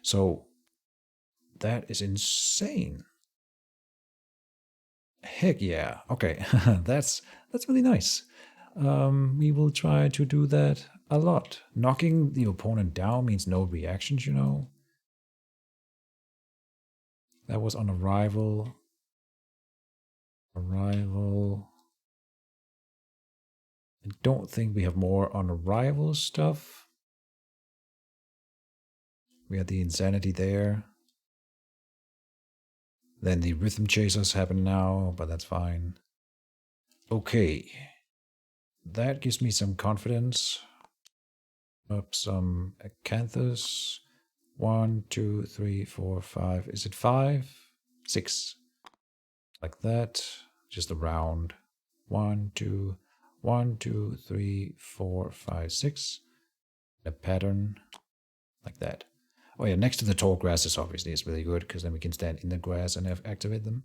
So that is insane. Heck yeah. Okay, that's really nice. We will try to do that a lot. Knocking the opponent down means no reactions, you know. That was on arrival. Arrival. I don't think we have more on arrival stuff. We had the insanity there. Then the rhythm chasers happen now, but that's fine. Okay. That gives me some confidence. Up some acanthus. 1, 2, 3, 4, 5. Is it 5? 6. Like that. Just a round. 1, 2, 1, 2, 3, 4, 5, 6. A pattern. Like that. Oh yeah, next to the tall grasses obviously is really good, because then we can stand in the grass and activate them.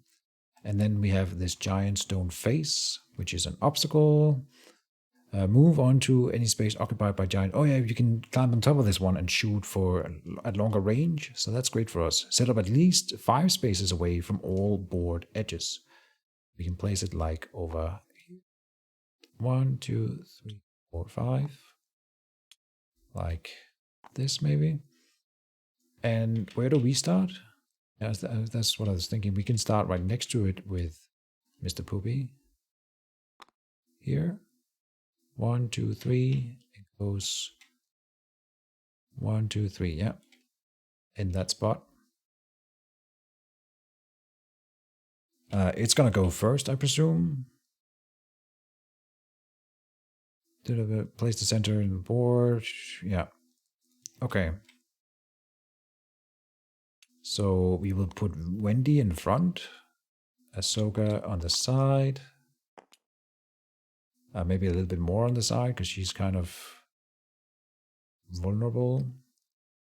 And then we have this giant stone face, which is an obstacle. Move on to any space occupied by giant. Oh yeah, you can climb on top of this one and shoot for a longer range. So that's great for us. Set up at least 5 spaces away from all board edges. We can place it like over 1, 2, 3, 4, 5. Like this maybe. And where do we start? Yeah, that's what I was thinking. We can start right next to it with Mr. Poopy. Here. 1, 2, 3. It goes 1, 2, 3. Yeah. In that spot. It's gonna go first, I presume. Place the center in the board. Yeah. Okay. So we will put Wendy in front, Ahsoka on the side. Maybe a little bit more on the side because she's kind of vulnerable.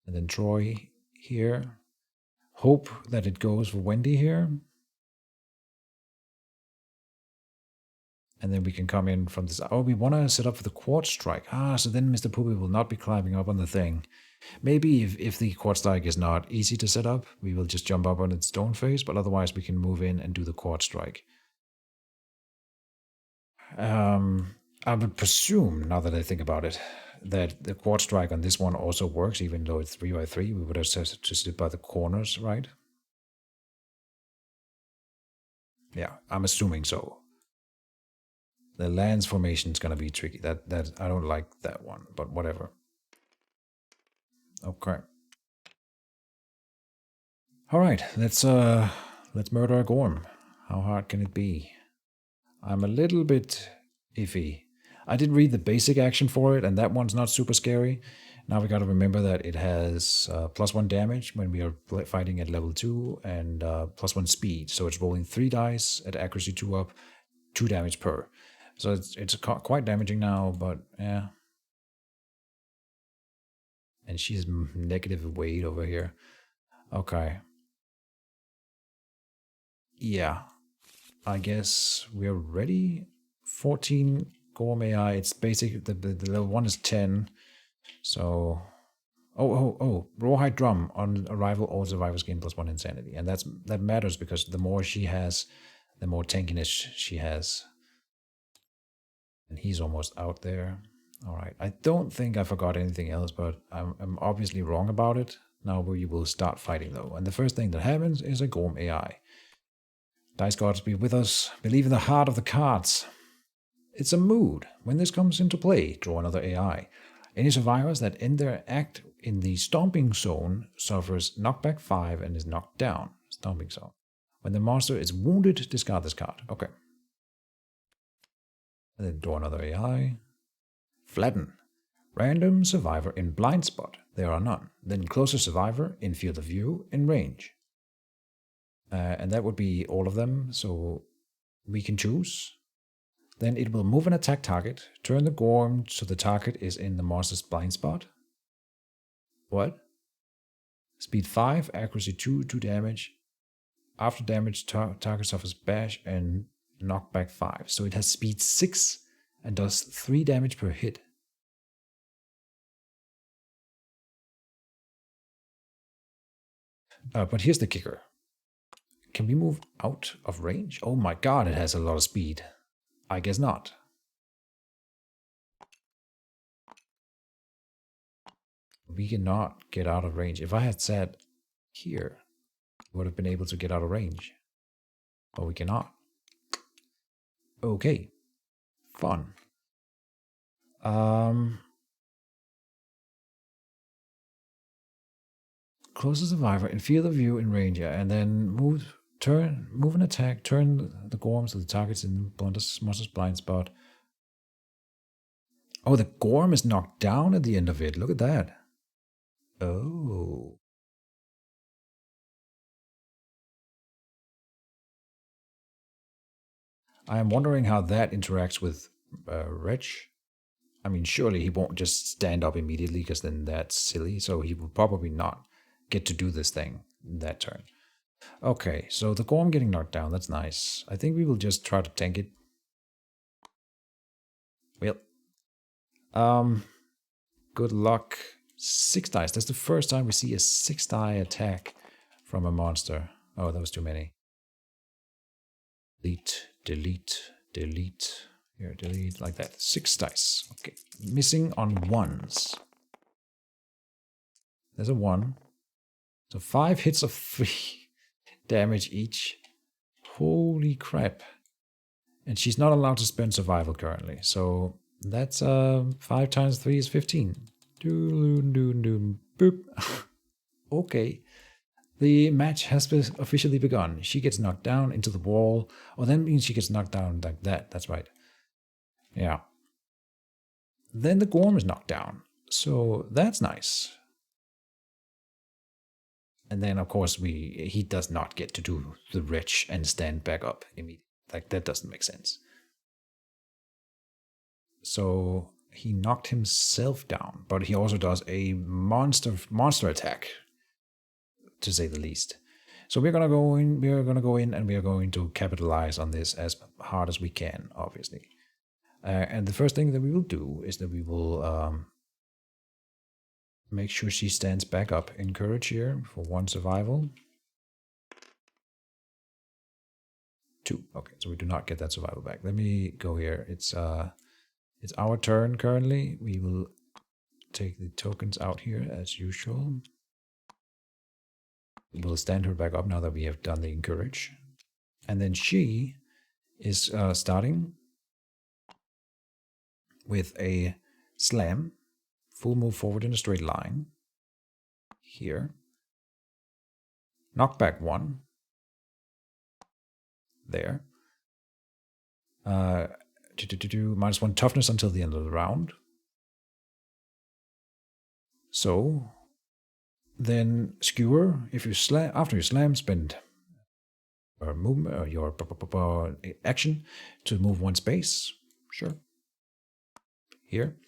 And then Troy here. Hope that it goes for Wendy here. And then we can come in from this. Oh, we want to set up for the quad strike. So then Mr. Poopy will not be climbing up on the thing. Maybe if the quad strike is not easy to set up, we will just jump up on its stone face, but otherwise we can move in and do the quad strike. I would presume, now that I think about it, that the quad strike on this one also works, even though it's 3x3. We would have just it by the corners, right? Yeah, I'm assuming so. The lance formation is gonna be tricky. That I don't like that one, but whatever. Okay. All right, let's murder a Gorm. How hard can it be? I'm a little bit iffy. I did read the basic action for it, and that one's not super scary. Now we got to remember that it has +1 damage when we are fighting at level 2, and +1 speed. So it's rolling 3 dice at accuracy 2 up, 2 damage per. So it's quite damaging now, but yeah. And she's negative weight over here. Okay. Yeah. I guess we're ready. 14 Gorm AI. It's basic. The level 1 is 10. So. Oh. Rawhide Drum. On arrival, all survivors gain +1 insanity. And that matters because the more she has, the more tankiness she has. And he's almost out there. All right. I don't think I forgot anything else, but I'm obviously wrong about it. Now we will start fighting, though. And the first thing that happens is a Gorm AI. Dice gods be with us. Believe in the heart of the cards. It's a mood. When this comes into play, draw another AI. Any survivors that end their act in the stomping zone suffers knockback 5 and is knocked down. Stomping zone. When the monster is wounded, discard this card. Okay. And then draw another AI. Flatten. Random survivor in blind spot. There are none. Then closest survivor in field of view in range. And that would be all of them. So we can choose. Then it will move an attack target. Turn the Gorm so the target is in the monster's blind spot. What? Speed 5, accuracy 2, 2 damage. After damage, target suffers bash and knockback 5. So it has speed 6 and does 3 damage per hit. But here's the kicker. Can we move out of range? Oh my god, it has a lot of speed. I guess not. We cannot get out of range. If I had said here, we would have been able to get out of range. But we cannot. Okay. Fun. Closest survivor in field of view in range, yeah, and then move an attack, turn the Gorm so the target's in the monster's blind spot. Oh, the Gorm is knocked down at the end of it. Look at that. Oh. I am wondering how that interacts with Wretch. I mean, surely he won't just stand up immediately because then that's silly. So he will probably not get to do this thing that turn. Okay, so the Gorm getting knocked down, that's nice. I think we will just try to tank it. Well, good luck. 6 dice. That's the first time we see a 6 die attack from a monster. Oh, that was too many. Delete, delete, delete. Here, delete like that. 6 dice. Okay. Missing on 1s. There's a 1. So 5 hits of 3 damage each. Holy crap. And she's not allowed to spend survival currently. So that's 5 times 3 is 15. Boop. Okay. The match has officially begun. She gets knocked down into the wall. Oh, that means she gets knocked down like that. That's right. Yeah. Then the Gorm is knocked down. So that's nice. And then, of course, he does not get to do the wretch and stand back up immediately. Like, that doesn't make sense. So he knocked himself down, but he also does a monster attack, to say the least. So we're gonna go in, and we are going to capitalize on this as hard as we can, obviously. And the first thing that we will do is that we will make sure she stands back up in courage here for 1 survival. 2. Okay, so we do not get that survival back. Let me go here. It's our turn currently. We will take the tokens out here as usual. We'll stand her back up now that we have done the encourage. And then she is starting with a slam. Full move forward in a straight line. Here. Knockback 1. There. -1 toughness until the end of the round. So then skewer, if you slam after you slam, spend movement or your action to move 1 space. Sure. Here.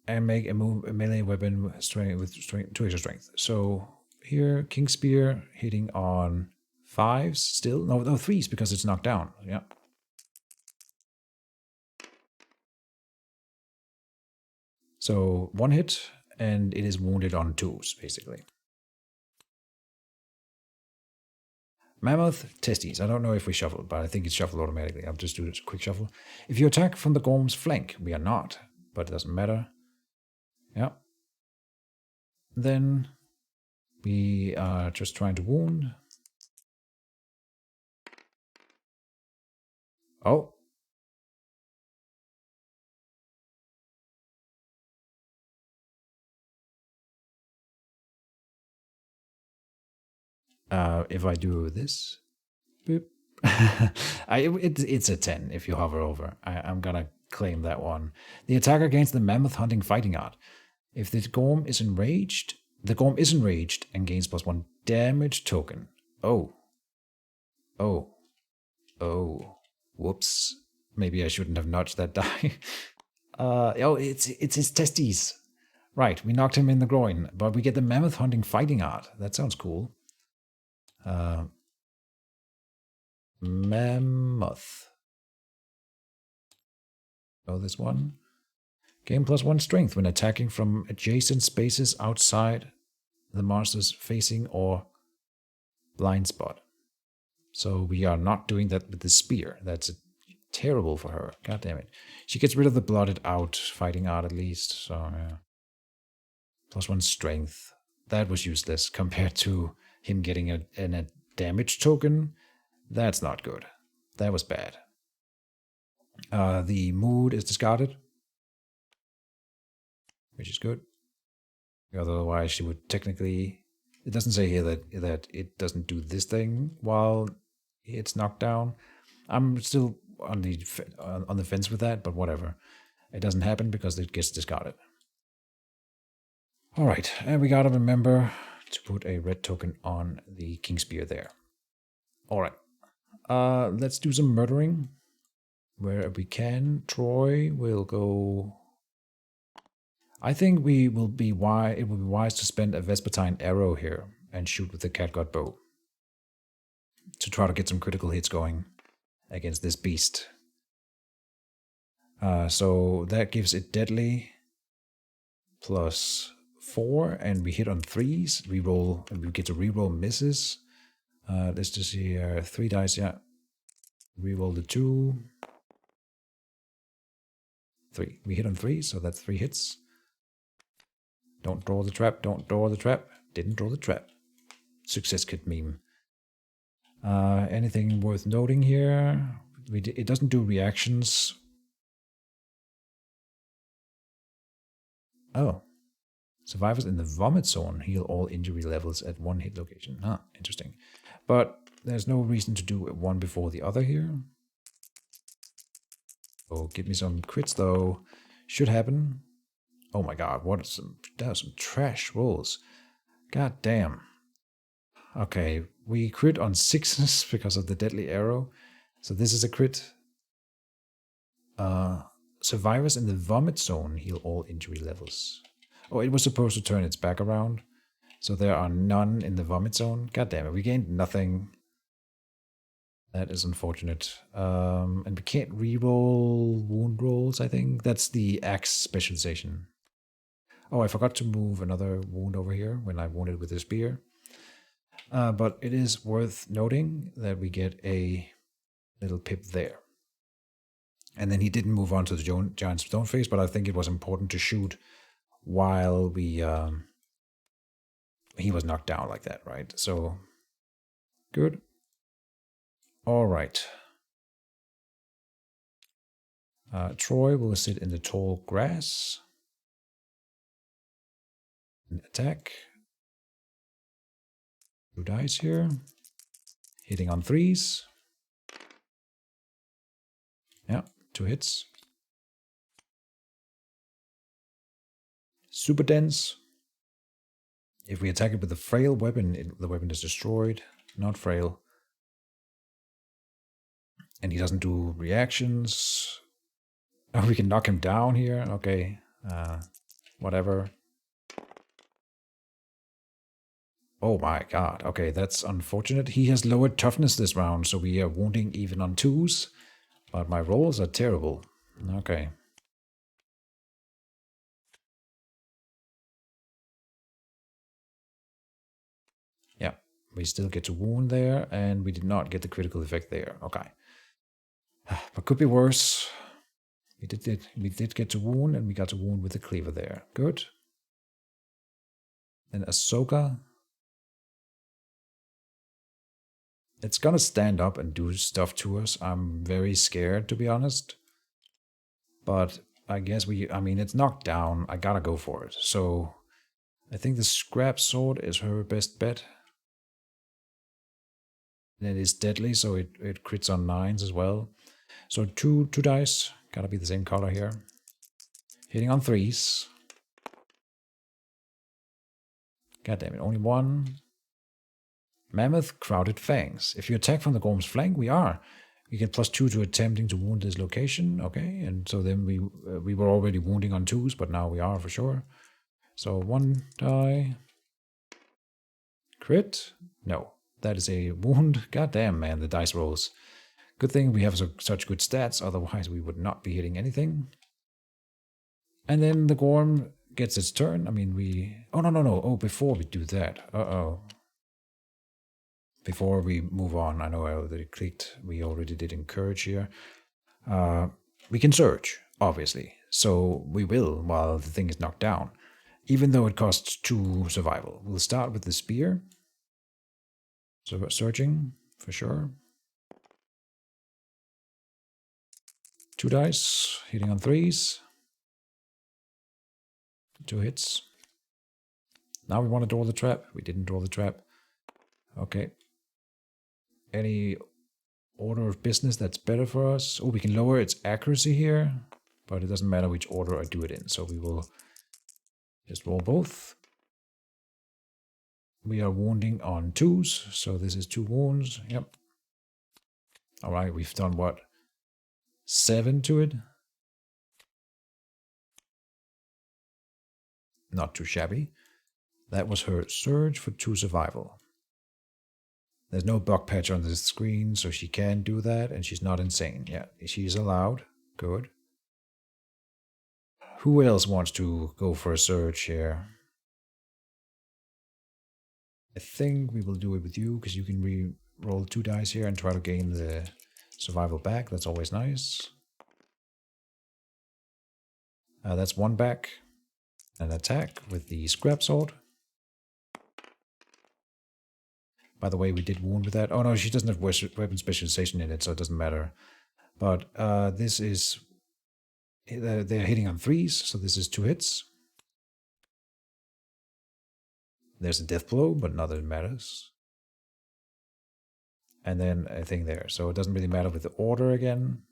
And make a melee weapon with 2 extra strength. So here, King Spear hitting on 5s still. No, 3s because it's knocked down. Yeah. So 1 hit, and it is wounded on 2s, basically. Mammoth Testes. I don't know if we shuffle, but I think it's shuffled automatically. I'll just do a quick shuffle. If you attack from the Gorm's flank, we are not, but it doesn't matter. Yeah. Then we are just trying to wound. Oh. If I do this, boop. It's a 10 if you hover over. I'm gonna claim that one. The attacker gains the mammoth hunting fighting art. If the Gorm is enraged, the Gorm is enraged and gains +1 damage token. Oh. Oh. Oh. Whoops. Maybe I shouldn't have nudged that die. Oh, it's his testes. Right, we knocked him in the groin, but we get the mammoth hunting fighting art. That sounds cool. Mammoth. Oh, this one. Gain +1 strength when attacking from adjacent spaces outside the monster's facing or blind spot. So we are not doing that with the spear. That's terrible for her. God damn it. She gets rid of the blotted out fighting art at least. So yeah. +1 strength. That was useless compared to him getting a damage token. That's not good. That was bad. The mood is discarded, which is good. Otherwise, she would technically. It doesn't say here that it doesn't do this thing while it's knocked down. I'm still on the fence with that, but whatever. It doesn't happen because it gets discarded. All right, and we gotta remember to put a red token on the King Spear there. All right, let's do some murdering where we can. Troy will go. I think we will be wise. It will be wise to spend a Vespertine arrow here and shoot with the catgut bow to try to get some critical hits going against this beast. So that gives it deadly +4, and we hit on 3s. Reroll, and we get to reroll misses. Let's just see here. 3 dice, yeah. Reroll the 2. 3. We hit on 3, so that's 3 hits. Don't draw the trap, don't draw the trap. Didn't draw the trap. Success kit meme. Anything worth noting here? It doesn't do reactions. Oh. Survivors in the vomit zone heal all injury levels at 1 hit location. Huh, interesting. But there's no reason to do one before the other here. Oh, give me some crits though. Should happen. Oh my god, that was some trash rolls. God damn. Okay, we crit on 6s because of the deadly arrow. So this is a crit. Survivors in the vomit zone heal all injury levels. Oh, it was supposed to turn its back around. So there are none in the vomit zone. God damn it, we gained nothing. That is unfortunate. And we can't re-roll wound rolls, I think. That's the axe specialization. Oh, I forgot to move another wound over here when I wounded with the spear. But it is worth noting that we get a little pip there. And then he didn't move on to the giant stone face, but I think it was important to shoot while he was knocked down like that, right? So, good. All right. Troy will sit in the tall grass. And attack. 2 dice here. Hitting on 3s. Yeah, 2 hits. Super dense. If we attack it with a frail weapon, the weapon is destroyed. Not frail. And he doesn't do reactions. Oh, we can knock him down here. Okay. Whatever. Oh my god. Okay, that's unfortunate. He has lowered toughness this round, so we are wounding even on 2s. But my rolls are terrible. Okay. Yeah, we still get to wound there, and we did not get the critical effect there. Okay. But could be worse. We did get to wound, and we got to wound with the cleaver there. Good. Then Ahsoka. It's gonna stand up and do stuff to us. I'm very scared, to be honest. But I guess it's knocked down. I gotta go for it. So I think the scrap sword is her best bet. And it is deadly, so it crits on 9s as well. So two dice. Gotta be the same color here. Hitting on 3s. God damn it, only 1. Mammoth Crowded Fangs. If you attack from the Gorm's flank, we get +2 to attempting to wound this location. Okay, and so then we were already wounding on 2s, but now we are for sure. So 1 die. Crit? No. That is a wound. God damn, man, the dice rolls. Good thing we have such good stats, otherwise we would not be hitting anything. And then the Gorm gets its turn. I mean, Oh, no. Oh, before we do that. Uh-oh. Before we move on, I know I already clicked. We already did encourage here. We can search, obviously. So we will while the thing is knocked down. Even though it costs 2 survival. We'll start with the spear. So we're searching, for sure. 2 dice, hitting on 3s. 2 hits. Now we want to draw the trap. We didn't draw the trap. Okay. Any order of business that's better for us? Oh, we can lower its accuracy here, but it doesn't matter which order I do it in, so we will just roll both. We are wounding on 2s, so this is 2 wounds. Yep. Alright, we've done what? 7 to it? Not too shabby. That was her surge for 2 survival. There's no bug patch on the screen, so she can do that, and she's not insane. Yeah, she's allowed. Good. Who else wants to go for a surge here? I think we will do it with you, because you can re-roll 2 dice here and try to gain the survival back. That's always nice. That's 1 back. An attack with the scrap sword. By the way, we did wound with that. Oh no, she doesn't have weapon specialization in it, so it doesn't matter. But this is... They're hitting on 3s, so this is 2 hits. There's a death blow, but not that it matters. And then a thing there. So it doesn't really matter with the order again.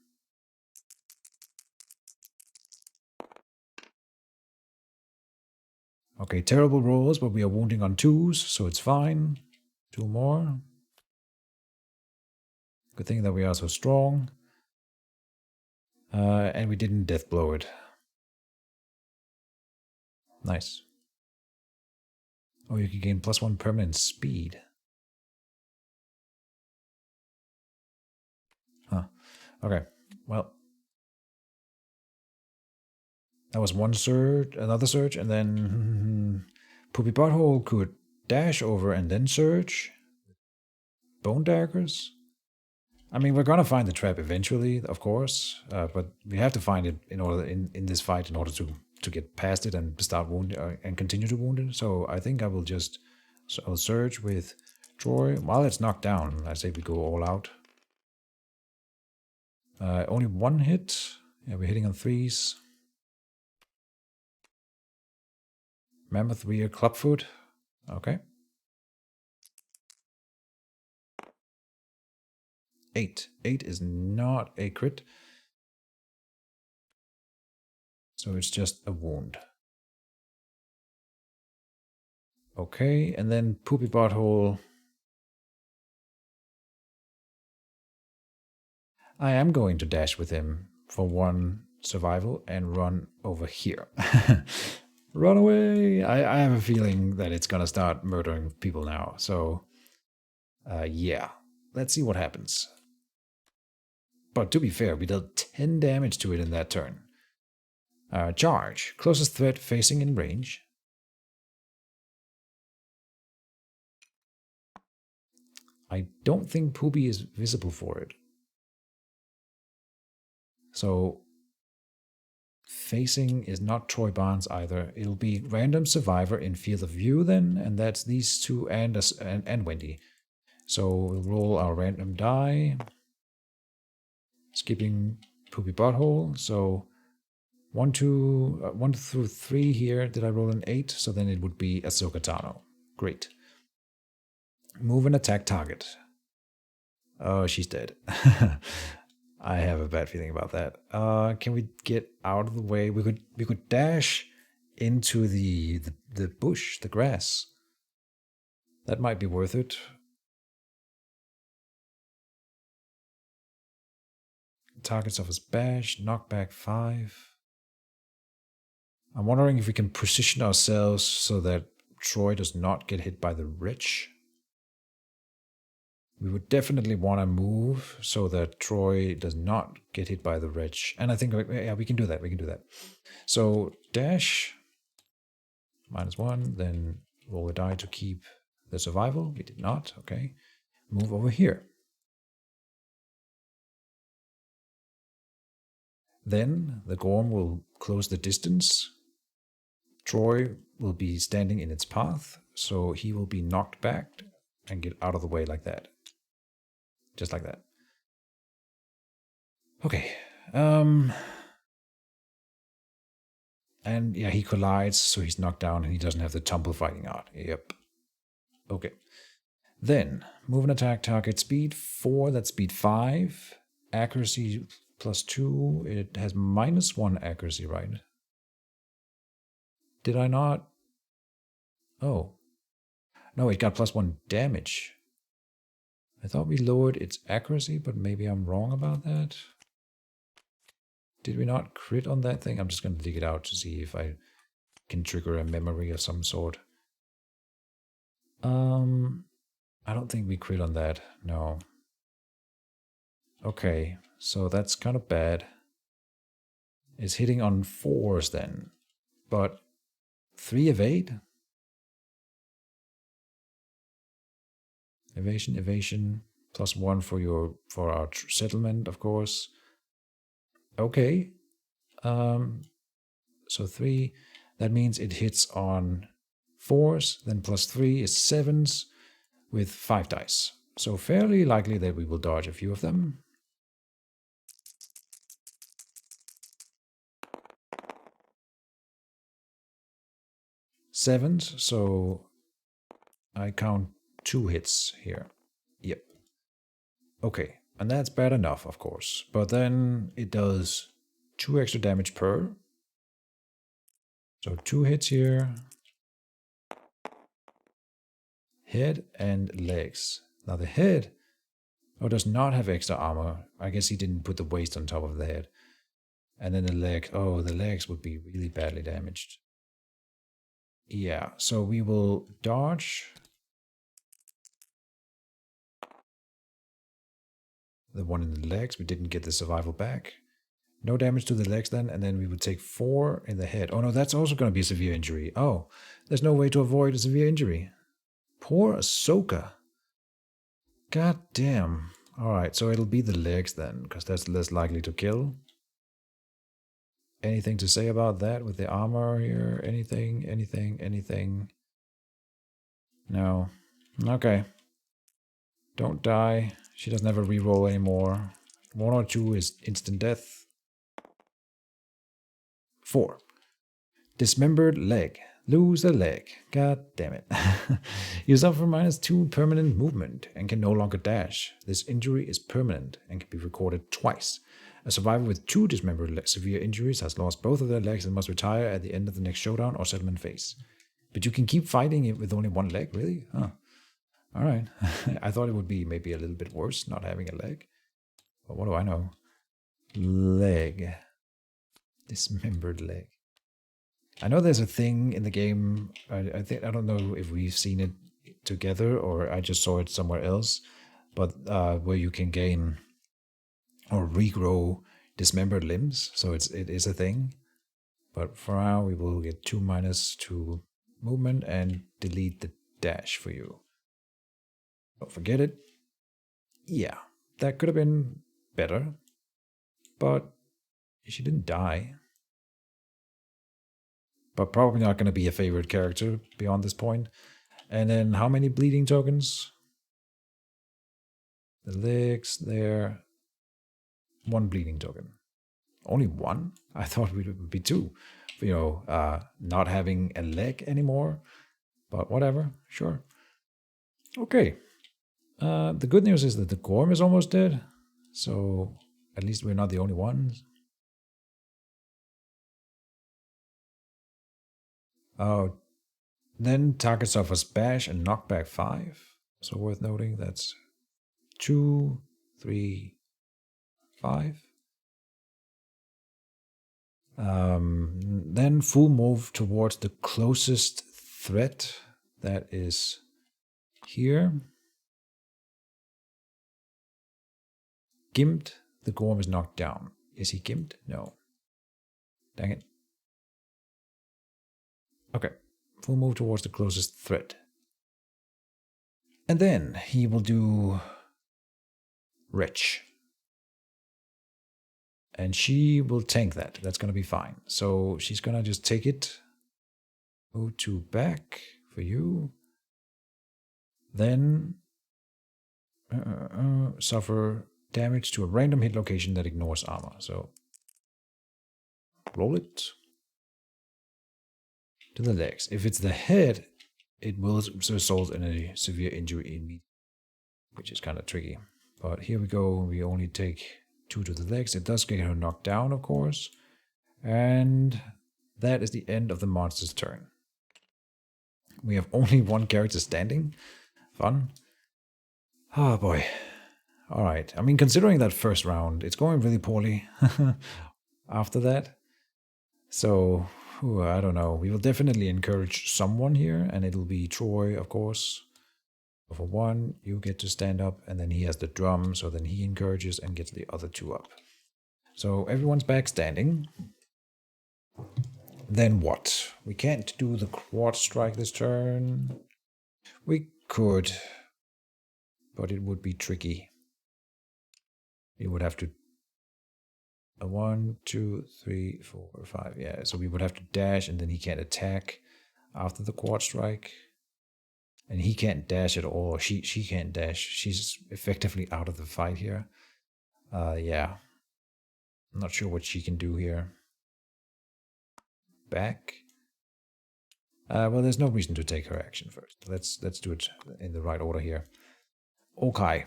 Okay, terrible rolls, but we are wounding on 2s, so it's fine. 2 more. Good thing that we are so strong. And we didn't death blow it. Nice. Oh, you can gain +1 permanent speed. Huh. Okay, well. That was one surge, another surge, and then Poopy Butthole could dash over and then surge. Bone daggers. I mean, we're gonna find the trap eventually, of course, but we have to find it in this fight in order to get past it and start wounding and continue to wound it. So I think I will I'll surge with Troy while it's knocked down. I say we go all out. Only 1 hit. Yeah, we're hitting on 3s. Mammoth Rear Clubfoot. Okay. 8. 8 is not a crit. So it's just a wound. Okay, and then Poopy Butthole. I am going to dash with him for 1 survival and run over here. Run away! I have a feeling that it's gonna start murdering people now. So, yeah. Let's see what happens. But to be fair, we dealt 10 damage to it in that turn. Charge. Closest threat facing in range. I don't think Poopy is visible for it. So, facing is not Troy Barnes either. It'll be random survivor in field of view then, and that's these 2 and Wendy. So we'll roll our random die. Skipping Poopy Butthole. So 1 through 3 here. Did I roll an 8? So then it would be Ahsoka Tano. Great. Move and attack target. Oh, she's dead. I have a bad feeling about that. Can we get out of the way? We could dash into the bush, the grass. That might be worth it. Target suffers bash, knockback 5. I'm wondering if we can position ourselves so that Troy does not get hit by the wretch. We would definitely want to move so that Troy does not get hit by the wretch. And I think, yeah, we can do that. We can do that. So dash -1, then roll a die to keep the survival. We did not. Okay. Move over here. Then the Gorm will close the distance. Troy will be standing in its path, so he will be knocked back and get out of the way like that. Just like that. Okay. And yeah, he collides, so he's knocked down and he doesn't have the tumble fighting art. Yep. Okay. Then, move and attack, target speed 4, that's speed 5. Accuracy +2. It has -1 accuracy, right? Did I not? Oh. No, it got +1 damage. I thought we lowered its accuracy, but maybe I'm wrong about that. Did we not crit on that thing? I'm just going to dig it out to see if I can trigger a memory of some sort. I don't think we crit on that. No. Okay, so that's kind of bad. It's hitting on 4s then. But 3 evade? Evasion, +1 for our settlement, of course. Okay. So 3, that means it hits on 4s, then +3 is 7s with 5 dice. So fairly likely that we will dodge a few of them. 7s, so I count 2 hits here. Yep. Okay, and that's bad enough, of course. But then it does 2 extra damage per. So 2 hits here. Head and legs. Now the head does not have extra armor. I guess he didn't put the waist on top of the head. And then the leg. Oh, the legs would be really badly damaged. Yeah, so we will dodge the one in the legs. We didn't get the survival back. No damage to the legs then, and then we would take 4 in the head. Oh no, that's also going to be a severe injury. Oh, there's no way to avoid a severe injury. Poor Ahsoka. God damn. Alright, so it'll be the legs then, because that's less likely to kill. Anything to say about that with the armor here? Anything? No. Okay. Don't die. She doesn't have a reroll anymore. 1 or 2 is instant death. 4. Dismembered leg. Lose a leg. God damn it. You suffer -2 permanent movement and can no longer dash. This injury is permanent and can be recorded twice. A survivor with 2 dismembered severe injuries has lost both of their legs and must retire at the end of the next showdown or settlement phase. But you can keep fighting it with only 1 leg, really? Huh. Alright. I thought it would be maybe a little bit worse not having a leg. But what do I know? Leg. Dismembered leg. I know there's a thing in the game. I don't know if we've seen it together or I just saw it somewhere else, but where you can gain or regrow dismembered limbs. So it is a thing. But for now, we will get 2 minus to movement and delete the dash for you. Don't forget it. Yeah, that could have been better, but she didn't die. But probably not going to be a favorite character beyond this point. And then how many bleeding tokens? The legs there. 1 bleeding token. Only 1? I thought it would be 2. You know, not having a leg anymore. But whatever, sure. Okay. The good news is that the Gorm is almost dead, so at least we're not the only ones. Oh, then target suffers bash and knockback 5. So worth noting, that's 2, 3, 5. Then full move towards the closest threat, that is here. Gimped, the Gorm is knocked down. Is he gimped? No. Dang it. Okay, full move towards the closest threat. And then he will do Wretch. And she will tank that. That's going to be fine. So she's going to just take it. Move to back for you. Then suffer damage to a random hit location that ignores armor. So roll it to the legs. If it's the head, it will result in a severe injury in me, which is kind of tricky. But here we go. We only take 2 to the legs. It does get her knocked down, of course. And that is the end of the monster's turn. We have only 1 character standing. Fun. Oh boy. Alright. I mean, considering that first round, it's going really poorly after that. So, I don't know. We will definitely encourage someone here, and it'll be Troy, of course. For 1, you get to stand up, and then he has the drum, so then he encourages and gets the other 2 up. So everyone's back standing. Then what? We can't do the quad strike this turn. We could, but it would be tricky. We would have to 1, 2, 3, 4, 5. Yeah, so we would have to dash, and then he can't attack after the quad strike. And he can't dash at all. She can't dash. She's effectively out of the fight here. Yeah. I'm not sure what she can do here. Back. Well, there's no reason to take her action first. Let's do it in the right order here. Okay.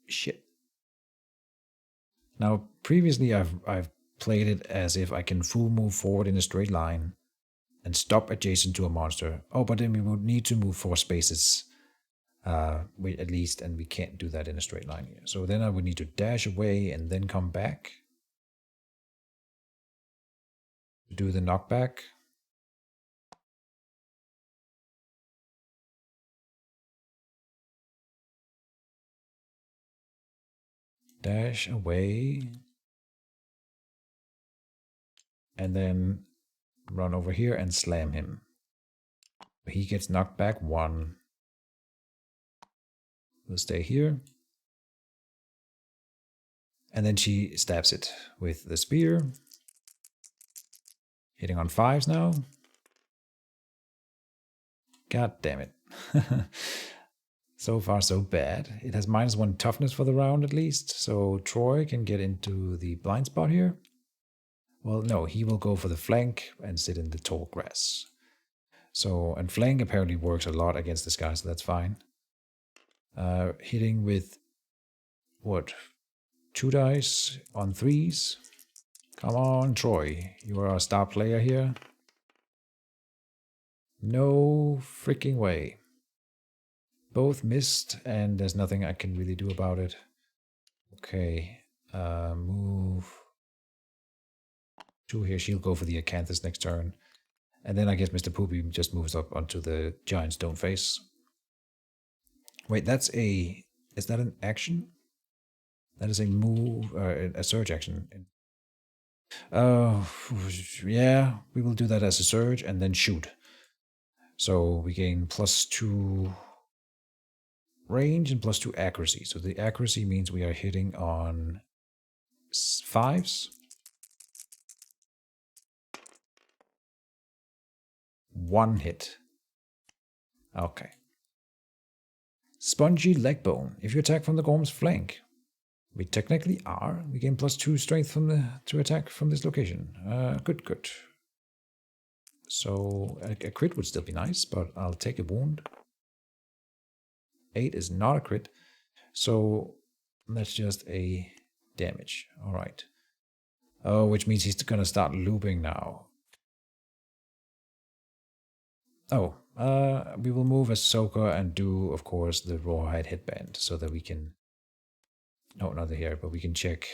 Shit. Now, previously I've played it as if I can full move forward in a straight line and stop adjacent to a monster. Oh, but then we would need to move 4 spaces at least, and we can't do that in a straight line here. So then I would need to dash away and then come back to do the knockback. Dash away. And then run over here and slam him. He gets knocked back 1. We'll stay here. And then she stabs it with the spear. Hitting on 5s now. God damn it. So far so bad. It has -1 toughness for the round at least, so Troy can get into the blind spot here. Well, no, he will go for the flank and sit in the tall grass. So, and flank apparently works a lot against this guy, so that's fine. Hitting with, what, 2 dice on 3s? Come on, Troy. You are a star player here. No freaking way. Both missed, and there's nothing I can really do about it. Okay, move 2 here. She'll go for the Acanthus next turn. And then I guess Mr. Poopy just moves up onto the giant stone face. Wait, that's a... Is that an action? That is a move, a surge action. Yeah, we will do that as a surge and then shoot. So we gain +2 range and +2 accuracy. So the accuracy means we are hitting on 5s. 1 hit. Okay. Spongy leg bone. If you attack from the Gorm's flank, we technically are. We gain +2 strength to attack from this location. Good. So a crit would still be nice, but I'll take a wound. 8 is not a crit. So that's just a damage. All right. Oh, which means he's going to start looping now. Oh, we will move Ahsoka and do, of course, the rawhide headband so that we can. No, not here, but we can check.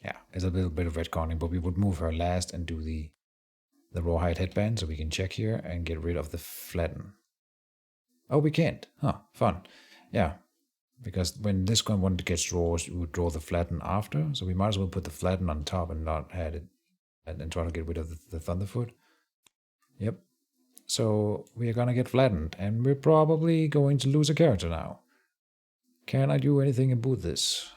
Yeah, it's a little bit of retconning, but we would move her last and do the rawhide headband so we can check here and get rid of the flatten. Oh, we can't. Huh, fun. Yeah, because when this one gets draws, you would draw the flatten after, so we might as well put the flatten on top and not add it and try to get rid of the Thunderfoot. Yep. So we are gonna get flattened, and we're probably going to lose a character now. Can I do anything about this?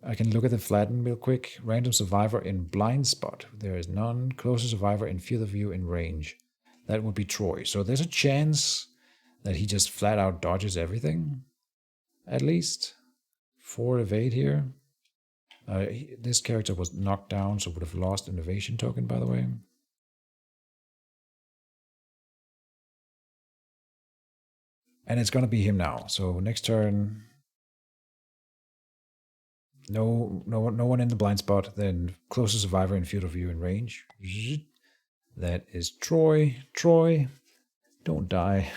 I can look at the flatten real quick. Random survivor in blind spot. There is none. Closest survivor in field of view in range. That would be Troy. So there's a chance that he just flat out dodges everything. At least. 4 evade here. This character was knocked down, so would have lost an evasion token, by the way. And it's going to be him now. So next turn, no one in the blind spot. Then closest survivor in field of view in range. That is Troy. Troy, don't die.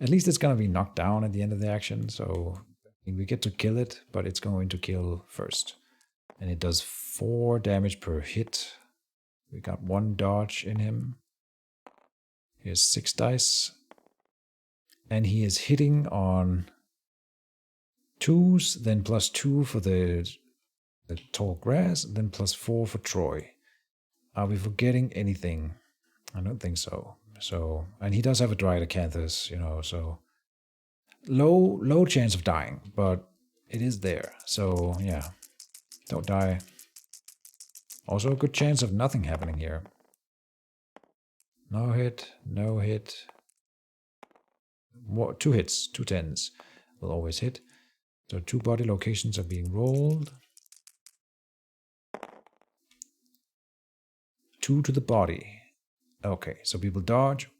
At least it's going to be knocked down at the end of the action. So we get to kill it, but it's going to kill first. And it does 4 damage per hit. We got 1 dodge in him. Here's 6 dice. And he is hitting on 2s, then +2 for the tall grass, then +4 for Troy. Are we forgetting anything? I don't think so. So, and he does have a Dryad Acanthus, so low chance of dying, but it is there. So yeah, don't die. Also a good chance of nothing happening here. No hit, no hit. 2 hits, 2 10s will always hit. So 2 body locations are being rolled. 2 to the body. Okay, so we will dodge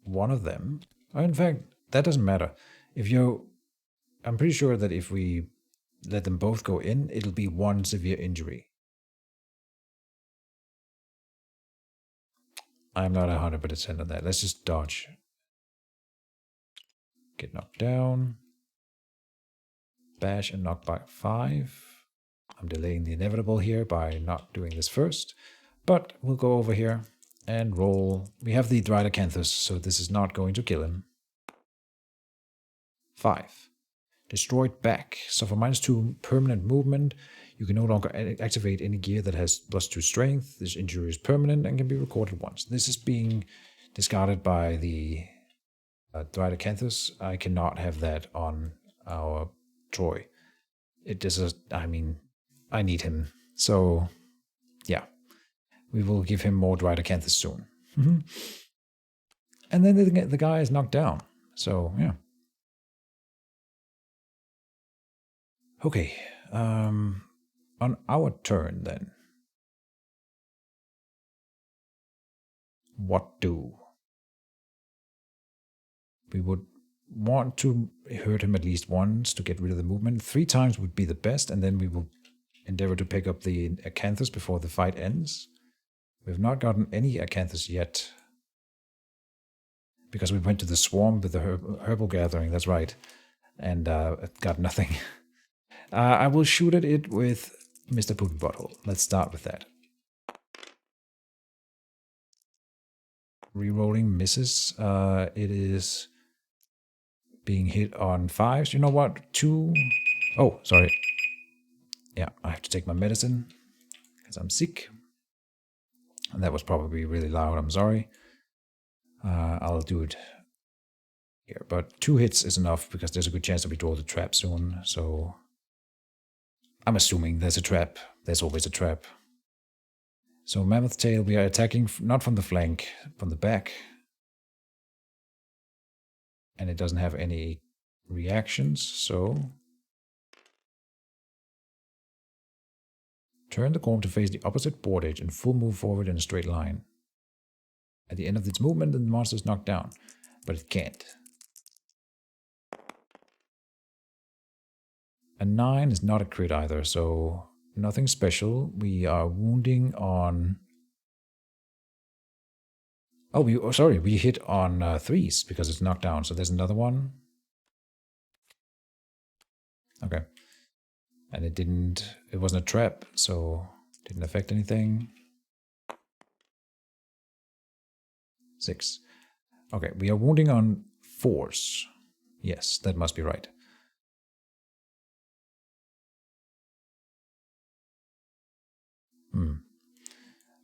1 of them. In fact, that doesn't matter. I'm pretty sure that if we let them both go in, it'll be 1 severe injury. I'm not 100% on that. Let's just dodge. Get knocked down. Bash and knock back 5. I'm delaying the inevitable here by not doing this first. But we'll go over here and roll. We have the Dryad Acanthus, so this is not going to kill him. 5. Destroyed back. So for -2 permanent movement, you can no longer activate any gear that has +2 strength. This injury is permanent and can be recorded once. This is being discarded by the Dryad Acanthus. I cannot have that on our Troy. I need him. So, yeah. We will give him more Dryad Acanthus soon. And then the guy is knocked down. So, yeah. Okay. On our turn, then. What do? We would want to hurt him at least once to get rid of the movement. 3 times would be the best, and then we will endeavor to pick up the Acanthus before the fight ends. We've not gotten any Acanthus yet. Because we went to the swarm with the herbal gathering, that's right. And got nothing. I will shoot at it with Mr. Poopy Butthole. Let's start with that. Rerolling misses. It is being hit on 5s. You know what? 2. Oh, sorry. Yeah, I have to take my medicine because I'm sick. And that was probably really loud. I'm sorry. I'll do it here. But 2 hits is enough because there's a good chance that we draw the trap soon. So I'm assuming there's a trap. There's always a trap. So Mammoth Tail, we are attacking not from the flank, from the back. And it doesn't have any reactions, so turn the Gorm to face the opposite board edge and full move forward in a straight line. at the end of its movement, then the monster is knocked down. But it can't. A 9 is not a crit either, so nothing special. We are wounding on... Oh, sorry, we hit on 3s because it's knocked down. So there's another one. Okay. And it wasn't a trap, so it didn't affect anything. 6. Okay, we are wounding on 4s. Yes, that must be right.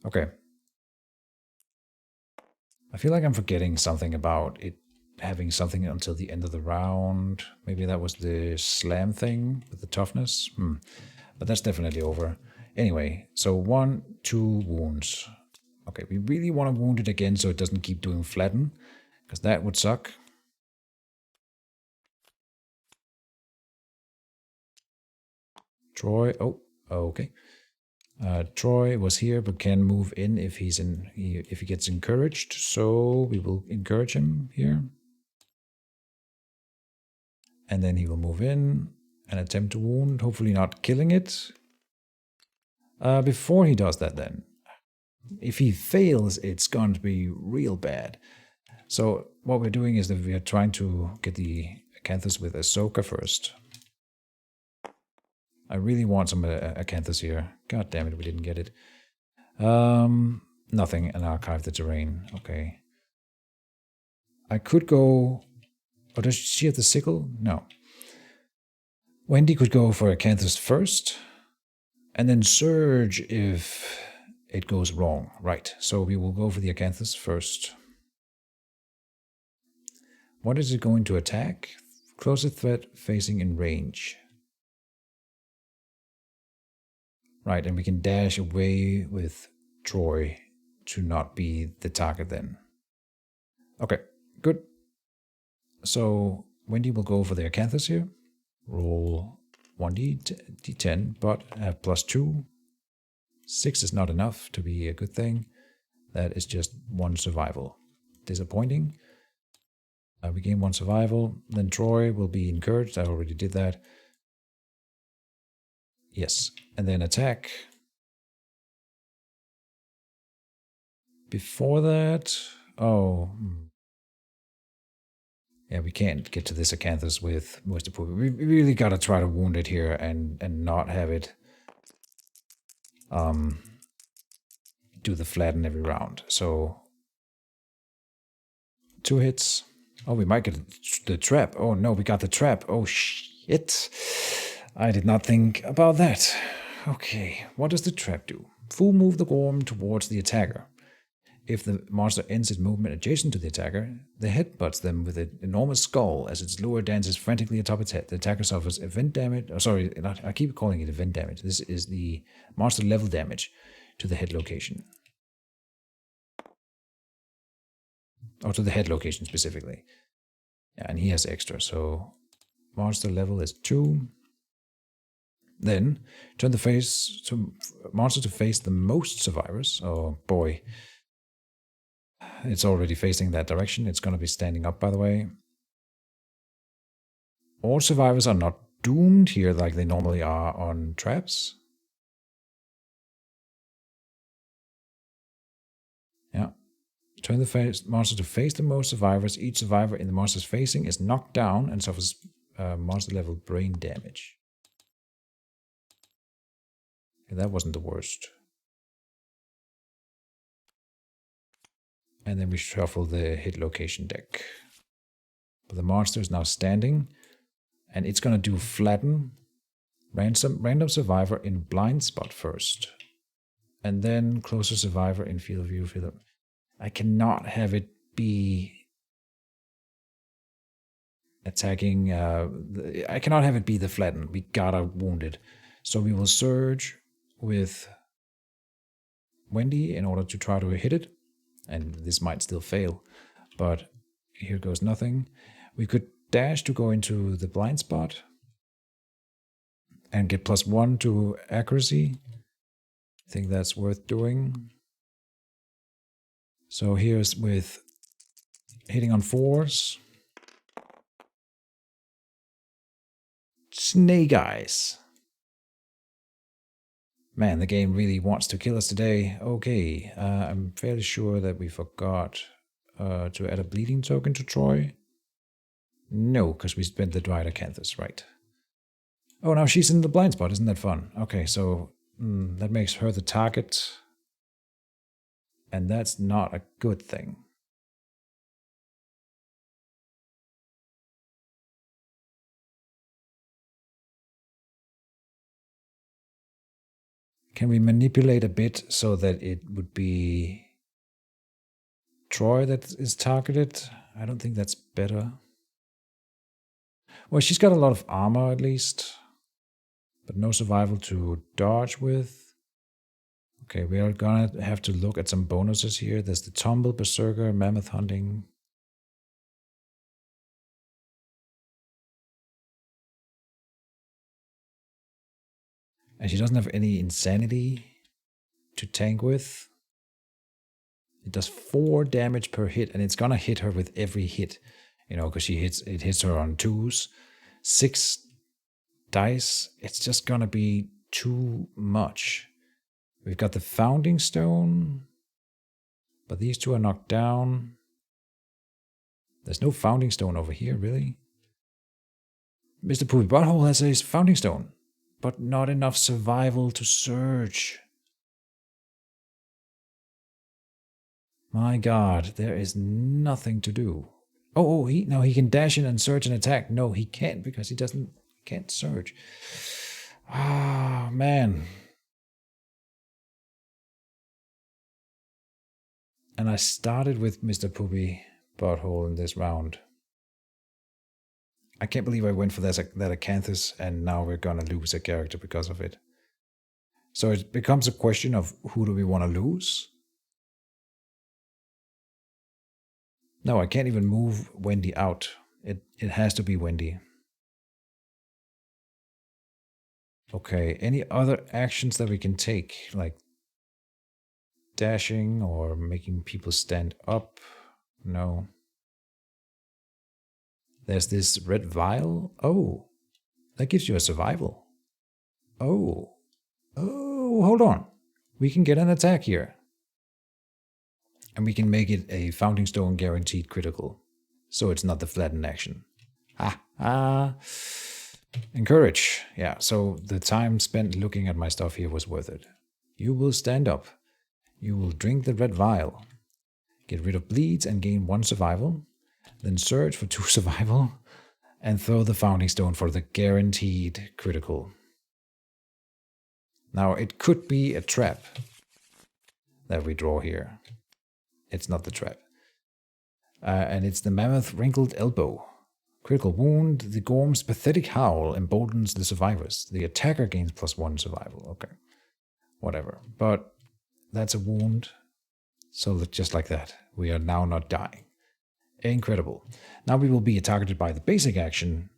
Okay. I feel like I'm forgetting something about it having something until the end of the round. Maybe that was the slam thing with the toughness. But that's definitely over. Anyway, so 1, 2 wounds. Okay, we really want to wound it again so it doesn't keep doing flatten, because that would suck. Troy, oh, okay. Troy was here but can move in if if he gets encouraged, so we will encourage him here. And then he will move in and attempt to wound, hopefully not killing it. Before he does that then, if he fails, it's going to be real bad. So what we're doing is that we are trying to get the Acanthus with Ahsoka first. I really want some Acanthus here. God damn it, we didn't get it. Nothing, and archive the terrain. Okay. I could go... Oh, does she have the sickle? No. Wendy could go for Acanthus first, and then surge if it goes wrong. Right, so we will go for the Acanthus first. What is it going to attack? Closest threat facing in range. Right, and we can dash away with Troy to not be the target then. Okay, good. So Wendy will go for the Acanthus here. Roll 1d10, but have +2. 6 is not enough to be a good thing. That is just 1 survival. Disappointing. We gain 1 survival. Then Troy will be encouraged. I already did that. Yes. And then attack. Before that... Oh. Yeah, we can't get to this Acanthus with Moisture Pool. We really gotta try to wound it here and not have it do the flatten every round. So 2 hits. Oh, we might get the trap. Oh no, we got the trap. Oh shit. I did not think about that. Okay, what does the trap do? Full move the Gorm towards the attacker. If the monster ends its movement adjacent to the attacker, the head butts them with an enormous skull as its lure dances frantically atop its head. The attacker suffers event damage. Oh, sorry, I keep calling it event damage. This is the monster level damage to the head location. Or to the head location specifically. Yeah, and he has extra, so monster level is 2. Then turn the monster to face the most survivors. Oh boy. It's already facing that direction. It's going to be standing up, by the way. All survivors are not doomed here like they normally are on traps. Yeah. Turn the monster to face the most survivors. Each survivor in the monster's facing is knocked down and suffers monster level brain damage. Okay, that wasn't the worst. And then we shuffle the hit location deck. But the monster is now standing, and it's going to do flatten random survivor in blind spot first, and then closer survivor in field of view. I cannot have it be attacking. I cannot have it be the flatten. We gotta wound it. So we will surge with Wendy in order to try to hit it. And this might still fail, but here goes nothing. We could dash to go into the blind spot and get +1 to accuracy. I think that's worth doing. So here's with hitting on 4s. Snake Eyes. Man, the game really wants to kill us today. Okay, I'm fairly sure that we forgot to add a bleeding token to Troy. No, because we spent the Dryad Acanthus, right. Oh, now she's in the blind spot. Isn't that fun? Okay, so that makes her the target. And that's not a good thing. Can we manipulate a bit so that it would be Troy that is targeted? I don't think that's better. Well, she's got a lot of armor at least, but no survival to dodge with. Okay, we are gonna have to look at some bonuses here. There's the Tumble, Berserker, Mammoth Hunting. And she doesn't have any Insanity to tank with. It does 4 damage per hit, and it's gonna hit her with every hit, because it hits her on 2s. 6 dice, it's just gonna be too much. We've got the Founding Stone, but these 2 are knocked down. There's no Founding Stone over here, really. Mr. Poopy Butthole has a Founding Stone, but not enough survival to surge. My god, there is nothing to do. Oh, he can dash in and surge and attack. No, he can't because he can't surge. Ah, man. And I started with Mr. Poopy Butthole in this round. I can't believe I went for that Acanthus and now we're gonna lose a character because of it. So it becomes a question of who do we want to lose? No, I can't even move Wendy out. It has to be Wendy. Okay, any other actions that we can take, like dashing or making people stand up? No. There's this red vial. Oh, that gives you a survival. Oh, hold on. We can get an attack here. And we can make it a Founding Stone guaranteed critical. So it's not the flatten action. Encourage. Yeah, so the time spent looking at my stuff here was worth it. You will stand up. You will drink the red vial. Get rid of bleeds and gain 1 survival. Then surge for 2 survival. And throw the Founding Stone for the guaranteed critical. Now, it could be a trap that we draw here. It's not the trap. And it's the Mammoth Wrinkled Elbow. Critical wound. The Gorm's pathetic howl emboldens the survivors. The attacker gains +1 survival. Okay. Whatever. But that's a wound. So just like that, we are now not dying. Incredible. Now we will be targeted by the basic action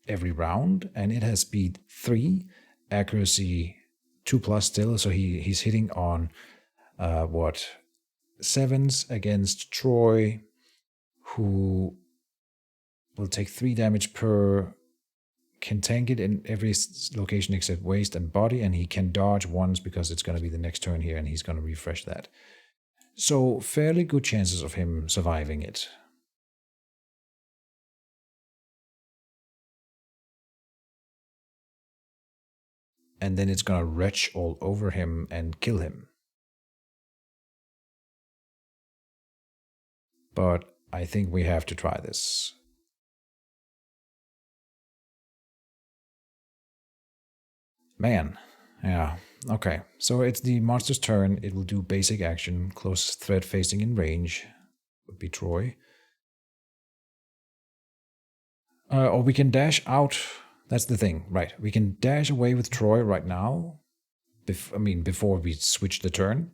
every round. And it has speed 3. Accuracy 2+ still. So he's hitting on 7s against Troy, who will take 3 damage per, can tank it in every location except waist and body, and he can dodge once because it's going to be the next turn here and he's going to refresh that. So fairly good chances of him surviving it. And then it's going to retch all over him and kill him. But I think we have to try this. Man, yeah, okay. So it's the monster's turn. It will do basic action. Closest threat facing in range would be Troy. Or we can dash out. That's the thing, right? We can dash away with Troy right now. Before we switch the turn.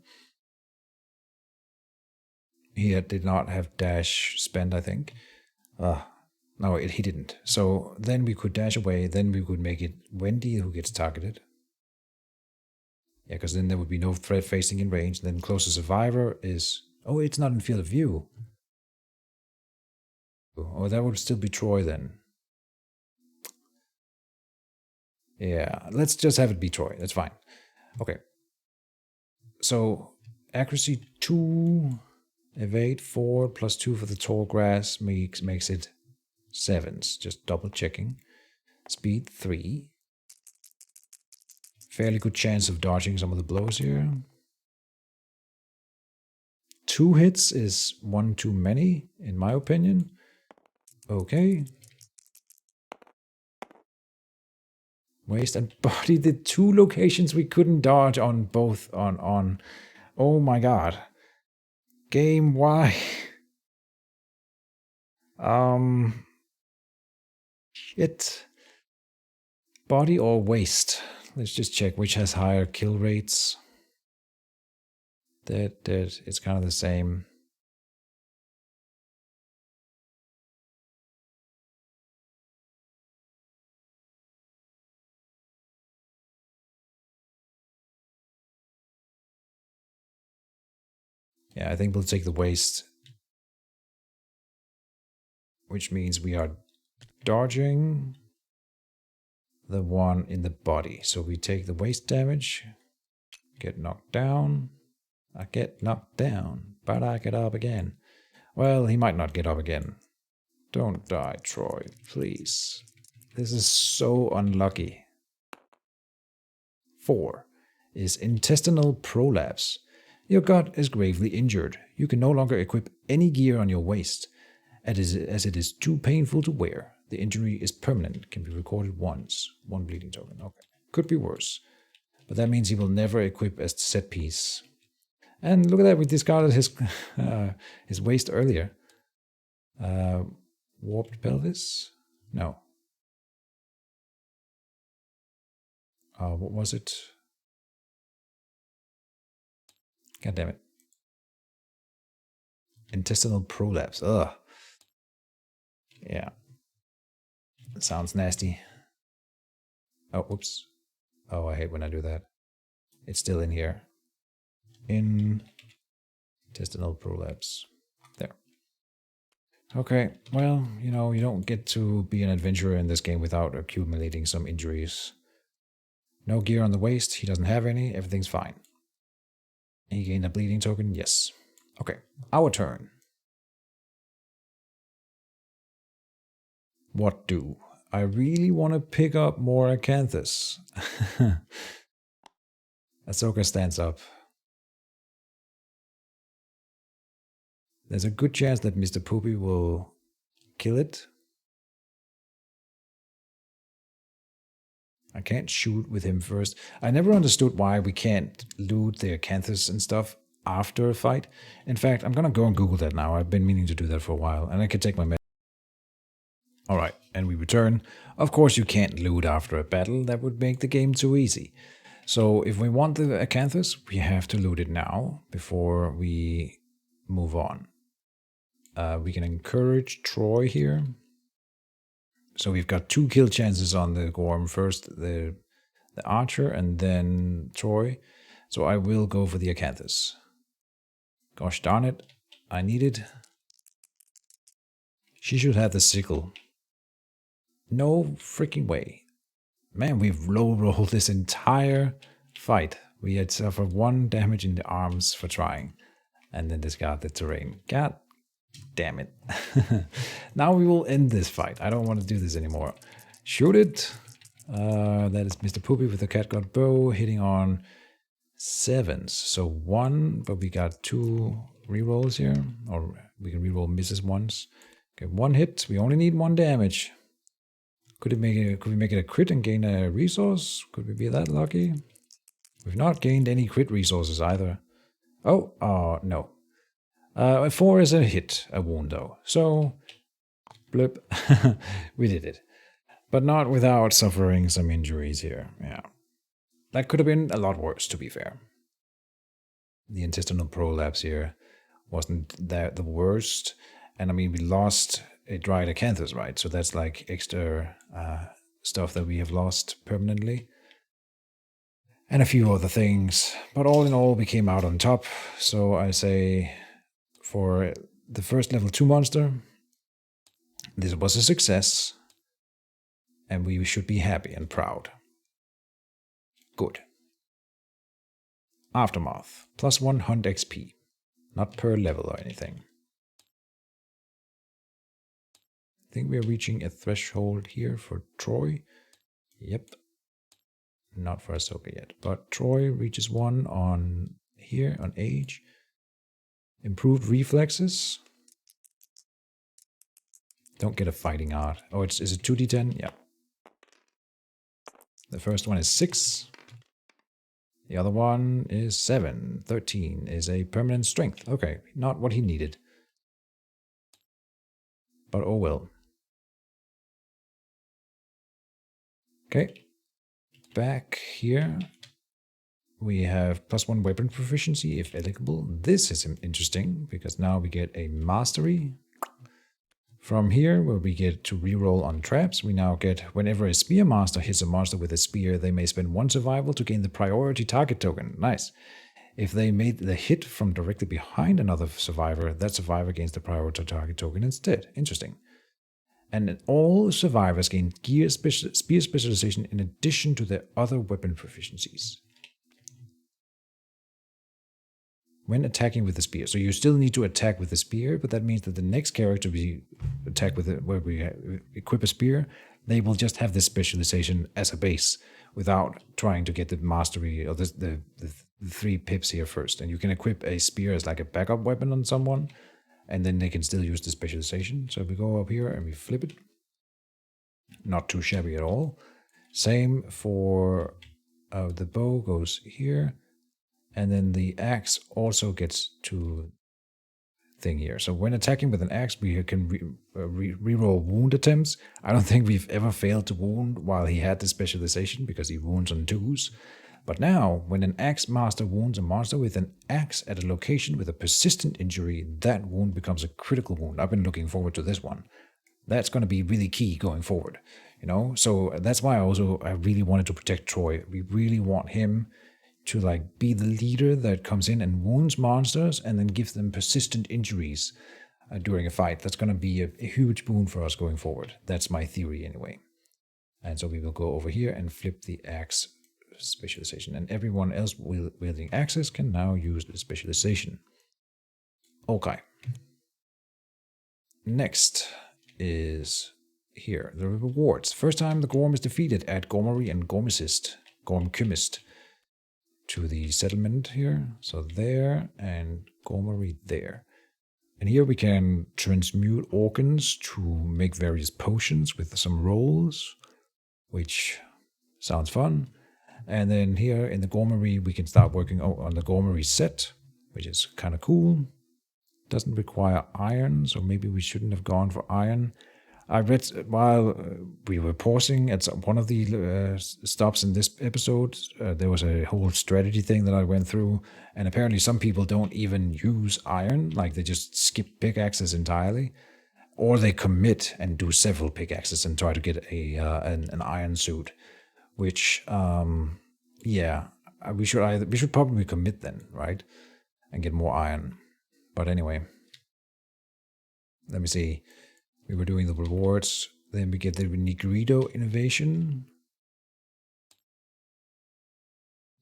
He did not have dash spent, I think. No, he didn't. So then we could dash away. Then we could make it Wendy who gets targeted. Yeah, because then there would be no threat facing in range. Then closest survivor is Oh, it's not in field of view. Oh, that would still be Troy then. Yeah, let's just have it be Troy. That's fine. Okay. So, accuracy 2, evade 4, plus 2 for the tall grass makes it 7s. Just double checking. Speed 3. Fairly good chance of dodging some of the blows here. 2 hits is 1 too many, in my opinion. Okay. Waist and body, the 2 locations we couldn't dodge on both on. Oh my god. Game, why? Shit. Body or waist? Let's just check which has higher kill rates. That it's kind of the same. Yeah, I think we'll take the waist, which means we are dodging the one in the body. So we take the waist damage, get knocked down. I get knocked down, but I get up again. Well, he might not get up again. Don't die, Troy, please. This is so unlucky. 4 is intestinal prolapse. Your gut is gravely injured. You can no longer equip any gear on your waist, as it is too painful to wear. The injury is permanent, can be recorded once. 1 bleeding token. Okay. Could be worse. But that means he will never equip as set piece. And look at that, we discarded his waist earlier. Warped pelvis? No. What was it? God damn it. Intestinal prolapse. Ugh. Yeah. That sounds nasty. Oh, whoops. Oh, I hate when I do that. It's still in here. Intestinal prolapse. There. Okay, well, you know, you don't get to be an adventurer in this game without accumulating some injuries. No gear on the waist, he doesn't have any, everything's fine. He gained a bleeding token, yes. Okay, our turn. What do? I really want to pick up more Acanthus. Ahsoka stands up. There's a good chance that Mr. Poopy will kill it. I can't shoot with him first. I never understood why we can't loot the Acanthus and stuff after a fight. In fact, I'm gonna go and Google that now. I've been meaning to do that for a while, and I can take my med. Alright, and we return. Of course you can't loot after a battle, that would make the game too easy. So if we want the Acanthus, we have to loot it now, before we move on. We can encourage Troy here. So we've got 2 kill chances on the Gorm. First the Archer and then Troy. So I will go for the Acanthus. Gosh darn it. I need it. She should have the sickle. No freaking way. Man, we've low rolled this entire fight. We had suffered 1 damage in the arms for trying. And then discard the terrain. God damn it. Now we will end this fight. I don't want to do this anymore. Shoot it. That is Mr. Poopy with the catgut bow hitting on 7s. So 1, but we got 2 rerolls here. Or we can reroll misses once. Okay, 1 hit. We only need 1 damage. Could we make it a crit and gain a resource? Could we be that lucky? We've not gained any crit resources either. Oh, no. 4 is a hit, a wound though. So, blip, we did it. But not without suffering some injuries here, yeah. That could have been a lot worse, to be fair. The intestinal prolapse here wasn't that the worst. And I mean, we lost a dried Acanthus, right? So that's like extra stuff that we have lost permanently. And a few other things. But all in all, we came out on top. So I say for the first level 2 monster, this was a success, and we should be happy and proud. Good. Aftermath, +1 hunt XP, not per level or anything. I think we are reaching a threshold here for Troy. Yep. Not for Ahsoka yet, but Troy reaches 1 on here, on age. Improved reflexes. Don't get a fighting art. Oh, is it 2d10? Yeah. The first one is 6. The other one is 7. 13 is a permanent strength. Okay, not what he needed. But oh well. Okay. Back here, we have +1 weapon proficiency if eligible. This is interesting because now we get a mastery. From here, where we get to reroll on traps, we now get whenever a spear master hits a monster with a spear, they may spend 1 survival to gain the priority target token. Nice. If they made the hit from directly behind another survivor, that survivor gains the priority target token instead. Interesting. And all survivors gain spear specialization in addition to their other weapon proficiencies when attacking with the spear. So you still need to attack with the spear, but that means that the next character we attack with, where we equip a spear, they will just have this specialization as a base without trying to get the mastery or the 3 pips here first. And you can equip a spear as like a backup weapon on someone, and then they can still use the specialization. So we go up here and we flip it. Not too shabby at all. Same for the bow goes here. And then the axe also gets to thing here. So when attacking with an axe, we can reroll wound attempts. I don't think we've ever failed to wound while he had the specialization because he wounds on 2s. But now, when an axe master wounds a monster with an axe at a location with a persistent injury, that wound becomes a critical wound. I've been looking forward to this one. That's going to be really key going forward, you know. So that's why I really wanted to protect Troy. We really want him to like be the leader that comes in and wounds monsters and then gives them persistent injuries during a fight. That's going to be a huge boon for us going forward. That's my theory anyway. And so we will go over here and flip the axe specialization, and everyone else wielding axes can now use the specialization. Okay. Next is here, the rewards. First time the Gorm is defeated, add Gormery and Gormkymist to the settlement here. So there, and Gormery there. And here we can transmute organs to make various potions with some rolls, which sounds fun. And then here in the Gormery, we can start working on the Gormery set, which is kind of cool. Doesn't require iron, so maybe we shouldn't have gone for iron. I read while we were pausing at one of the stops in this episode, there was a whole strategy thing that I went through, and apparently some people don't even use iron, like they just skip pickaxes entirely, or they commit and do several pickaxes and try to get an iron suit, which yeah, we should probably commit then, right, and get more iron. But anyway, let me see. We were doing the rewards. Then we get the Negrito innovation.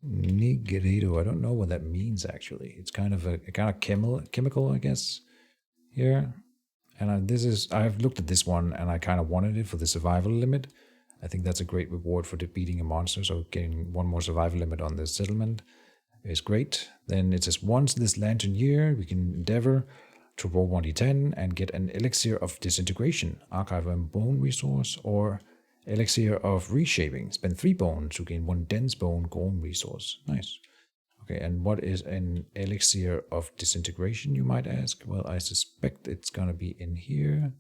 Negrito, I don't know what that means actually. It's kind of a chemical, I guess, here. And I've looked at this one and I kind of wanted it for the survival limit. I think that's a great reward for defeating a monster. So getting 1 more survival limit on this settlement is great. Then it says once this lantern year, we can endeavor to roll 1d10 and get an elixir of disintegration, archive and bone resource, or elixir of reshaping. Spend 3 bones to gain 1 dense bone Gorm resource. Nice. Okay, and what is an elixir of disintegration, you might ask? Well, I suspect it's gonna be in here.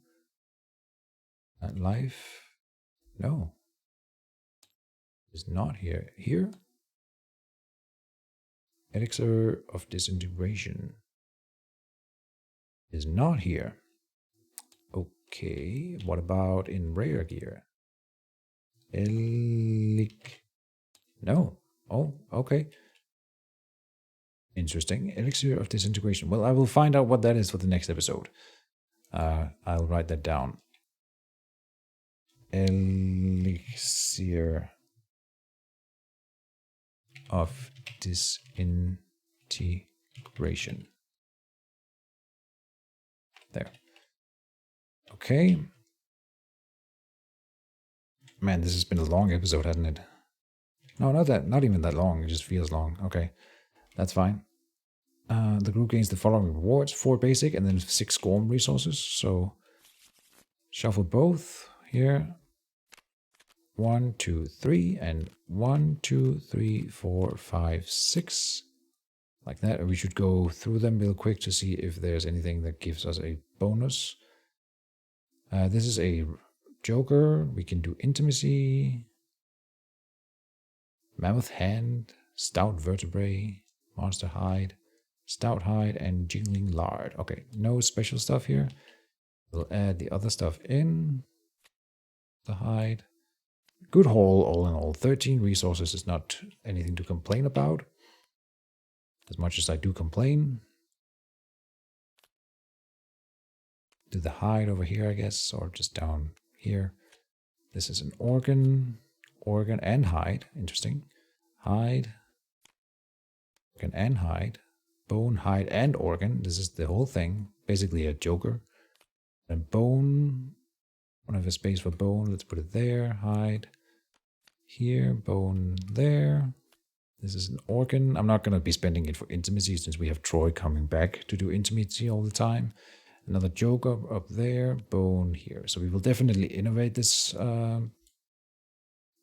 Life? No. It's not here. Here? Elixir of disintegration is not here. Okay, what about in rare gear? No. Oh, okay. Interesting. Elixir of disintegration. Well, I will find out what that is for the next episode. I'll write that down. Elixir of disintegration. There. Okay. Man, this has been a long episode, hasn't it? No, not even that long. It just feels long. Okay, that's fine. The group gains the following rewards: 4 basic and then 6 Gorm resources. So shuffle both here. 1, 2, 3, and 1, 2, 3, 4, 5, 6. Like that. We should go through them real quick to see if there's anything that gives us a bonus. This is a Joker. We can do intimacy, mammoth hand, stout vertebrae, monster hide, stout hide, and jingling lard. Okay, no special stuff here. We'll add the other stuff in. The hide. Good haul, all in all. 13 resources is not anything to complain about. As much as I do complain. Do the hide over here, I guess, or just down here. This is an organ and hide. Interesting. Hide, organ and hide, bone, hide, and organ. This is the whole thing. Basically a Joker. And bone. I don't have a space for bone. Let's put it there. Hide. Here. Bone there. This is an organ. I'm not going to be spending it for intimacy since we have Troy coming back to do intimacy all the time. Another Joker up there. Bone here. So we will definitely innovate this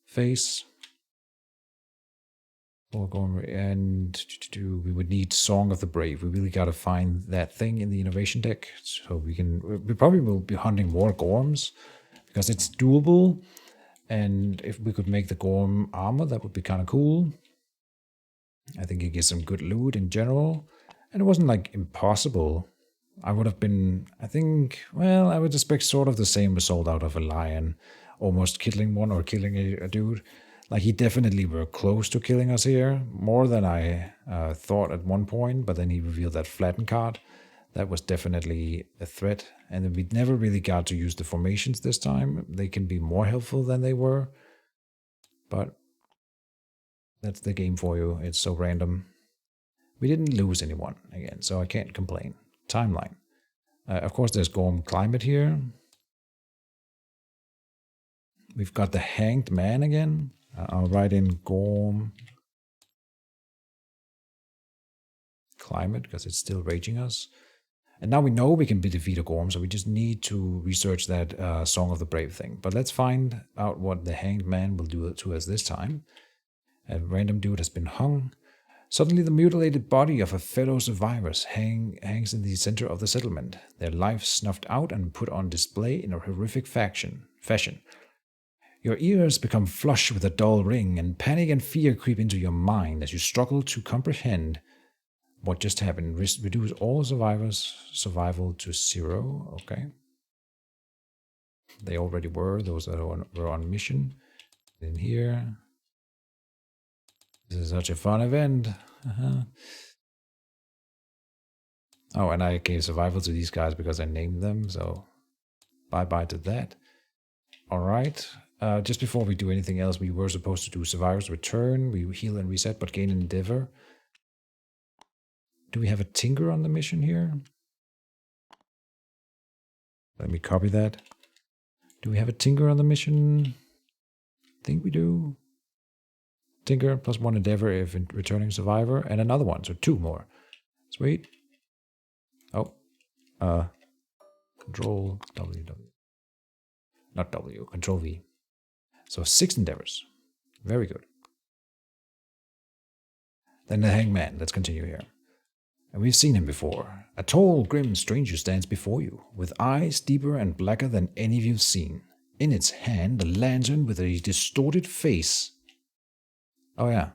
phase. And we would need Song of the Brave. We really got to find that thing in the innovation deck. So we probably will be hunting more Gorms because it's doable. And if we could make the Gorm armor, that would be kind of cool. I think it gives some good loot in general. And it wasn't like impossible. I would have been, I would expect sort of the same result out of a lion. Almost killing one or killing a dude. Like, he definitely were close to killing us here. More than I thought at one point. But then he revealed that flatten card. That was definitely a threat. And then we never really got to use the formations this time. They can be more helpful than they were. But that's the game for you. It's so random. We didn't lose anyone again, so I can't complain. Timeline. Of course, there's Gorm climate here. We've got the hanged man again. I'll write in Gorm climate because it's still raging us. And now we know we can defeat a Gorm, so we just need to research that Song of the Brave thing. But let's find out what the hanged man will do to us this time. A random dude has been hung. Suddenly the mutilated body of a fellow survivors hangs in the center of the settlement, their lives snuffed out and put on display in a horrific fashion. Your ears become flush with a dull ring, and panic and fear creep into your mind as you struggle to comprehend what just happened. Reduce all survival to 0. Okay. They already were, those that were on mission. In here. This is such a fun event. Oh, and I gave survival to these guys because I named them, so bye-bye to that. Alright. Just before we do anything else, we were supposed to do Survivor's Return. We heal and reset, but gain Endeavor. Do we have a Tinker on the mission here? Let me copy that. Do we have a Tinker on the mission? I think we do. Tinker plus 1 Endeavor if returning survivor, and another one, so 2 more. Sweet. Oh. Control W. Not W, Control V. So 6 Endeavors. Very good. Then the Hangman. Let's continue here. And we've seen him before. A tall, grim stranger stands before you, with eyes deeper and blacker than any you've seen. In its hand, a lantern with a distorted face. Oh yeah.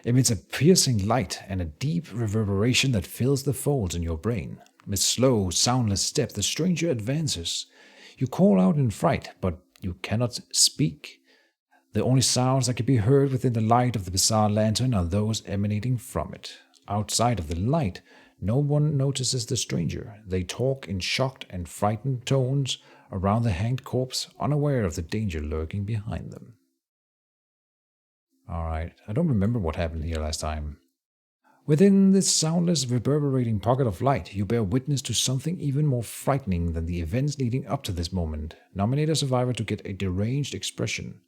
Emits a piercing light and a deep reverberation that fills the folds in your brain. With slow, soundless step, the stranger advances. You call out in fright, but you cannot speak. The only sounds that can be heard within the light of the bizarre lantern are those emanating from it. Outside of the light, no one notices the stranger. They talk in shocked and frightened tones around the hanged corpse, unaware of the danger lurking behind them. Alright, I don't remember what happened here last time. Within this soundless, reverberating pocket of light, you bear witness to something even more frightening than the events leading up to this moment. Nominate a survivor to get a deranged expression.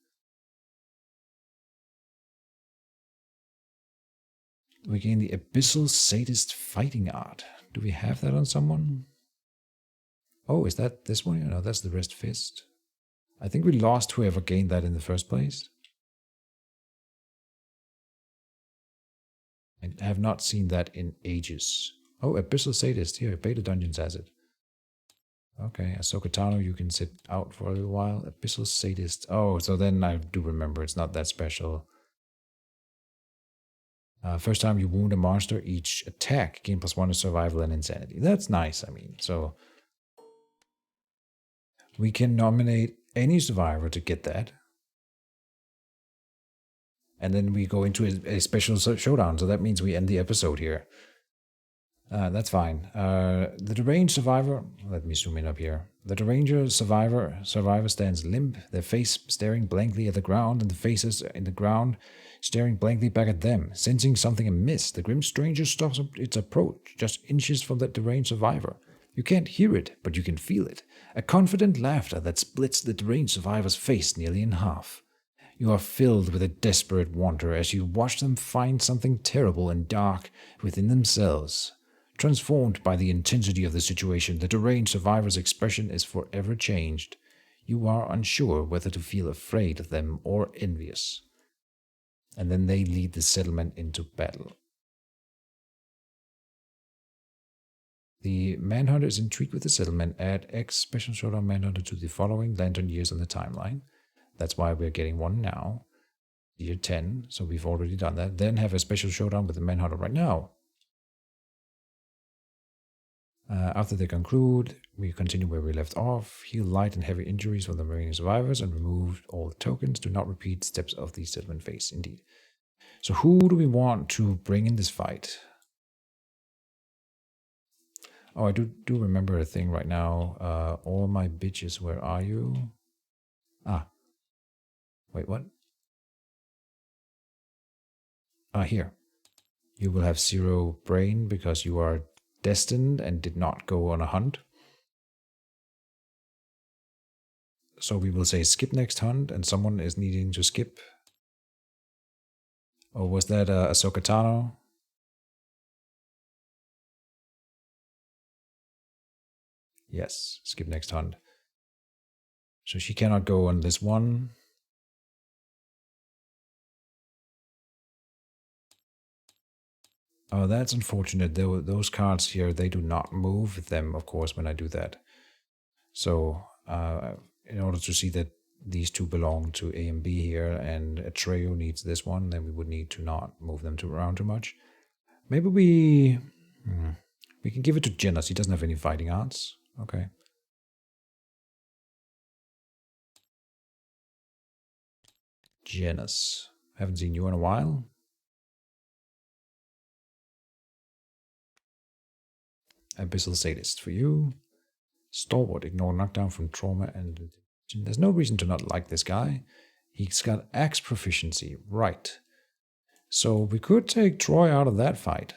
We gain the Abyssal Sadist Fighting Art. Do we have that on someone? Oh, is that this one? No, that's the Wrist Fist. I think we lost whoever gained that in the first place. I have not seen that in ages. Oh, Abyssal Sadist. Here, Beta Dungeons has it. Okay, Ahsoka Tano, you can sit out for a little while. Abyssal Sadist. Oh, so then I do remember it's not that special. First time you wound a monster, each attack gain +1 to survival and insanity. That's nice, I mean. So we can nominate any survivor to get that. And then we go into a special showdown, so that means we end the episode here. That's fine. The deranged survivor, let me zoom in up here. The deranged survivor stands limp, their face staring blankly at the ground, and the faces in the ground staring blankly back at them. Sensing something amiss, the grim stranger stops its approach, just inches from the deranged survivor. You can't hear it, but you can feel it. A confident laughter that splits the deranged survivor's face nearly in half. You are filled with a desperate wonder as you watch them find something terrible and dark within themselves. Transformed by the intensity of the situation, the deranged survivor's expression is forever changed. You are unsure whether to feel afraid of them or envious. And then they lead the settlement into battle. The Manhunter is intrigued with the settlement. Add X Special Showdown Manhunter to the following lantern years on the timeline. That's why we're getting one now. Year 10, so we've already done that. Then have a special showdown with the Manhunter right now. After they conclude, we continue where we left off. Heal light and heavy injuries from the remaining survivors and remove all the tokens. Do not repeat steps of the settlement phase, indeed. So who do we want to bring in this fight? Oh, I do remember a thing right now. All my bitches, where are you? Ah. Wait, what? Here. You will have 0 brain because you are destined and did not go on a hunt. So we will say skip next hunt, and someone is needing to skip. Or was that Ahsoka Tano? Yes, skip next hunt. So she cannot go on this one. Oh, that's unfortunate. Those cards here, they do not move them, of course, when I do that. So, in order to see that these two belong to A and B here, and Atreyu needs this one, then we would need to not move them around too much. Maybe we can give it to Genos. He doesn't have any fighting arts. Okay. Genos. Haven't seen you in a while. Abyssal Sadist for you. Stalwart, ignore knockdown from trauma, and there's no reason to not like this guy. He's got axe proficiency, right. So we could take Troy out of that fight.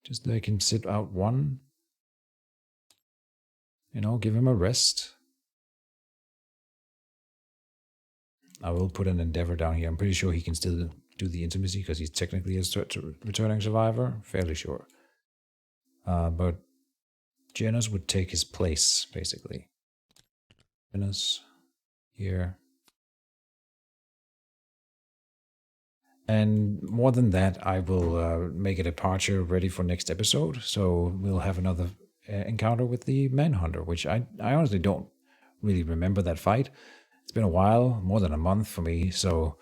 Just they can sit out one. You know, give him a rest. I will put an Endeavor down here. I'm pretty sure he can still do the intimacy because he's technically a returning survivor. Fairly sure. But Genos would take his place, basically. Genos here. And more than that, I will make a departure ready for next episode. So we'll have another encounter with the Manhunter, which I honestly don't really remember that fight. It's been a while, more than a month for me. So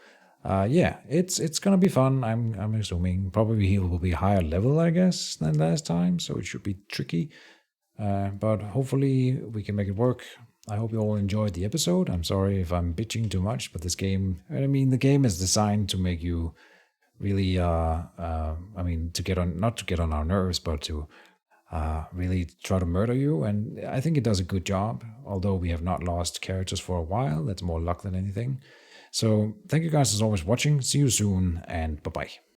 yeah, it's gonna be fun. I'm assuming probably he will be higher level, I guess, than last time. So it should be tricky. But hopefully we can make it work. I hope you all enjoyed the episode. I'm sorry if I'm bitching too much, but this game, I mean, the game is designed to make you really, I mean, to get on, not to get on our nerves, but to really try to murder you. And I think it does a good job, although we have not lost characters for a while. That's more luck than anything. So thank you guys as always for watching. See you soon, and bye bye.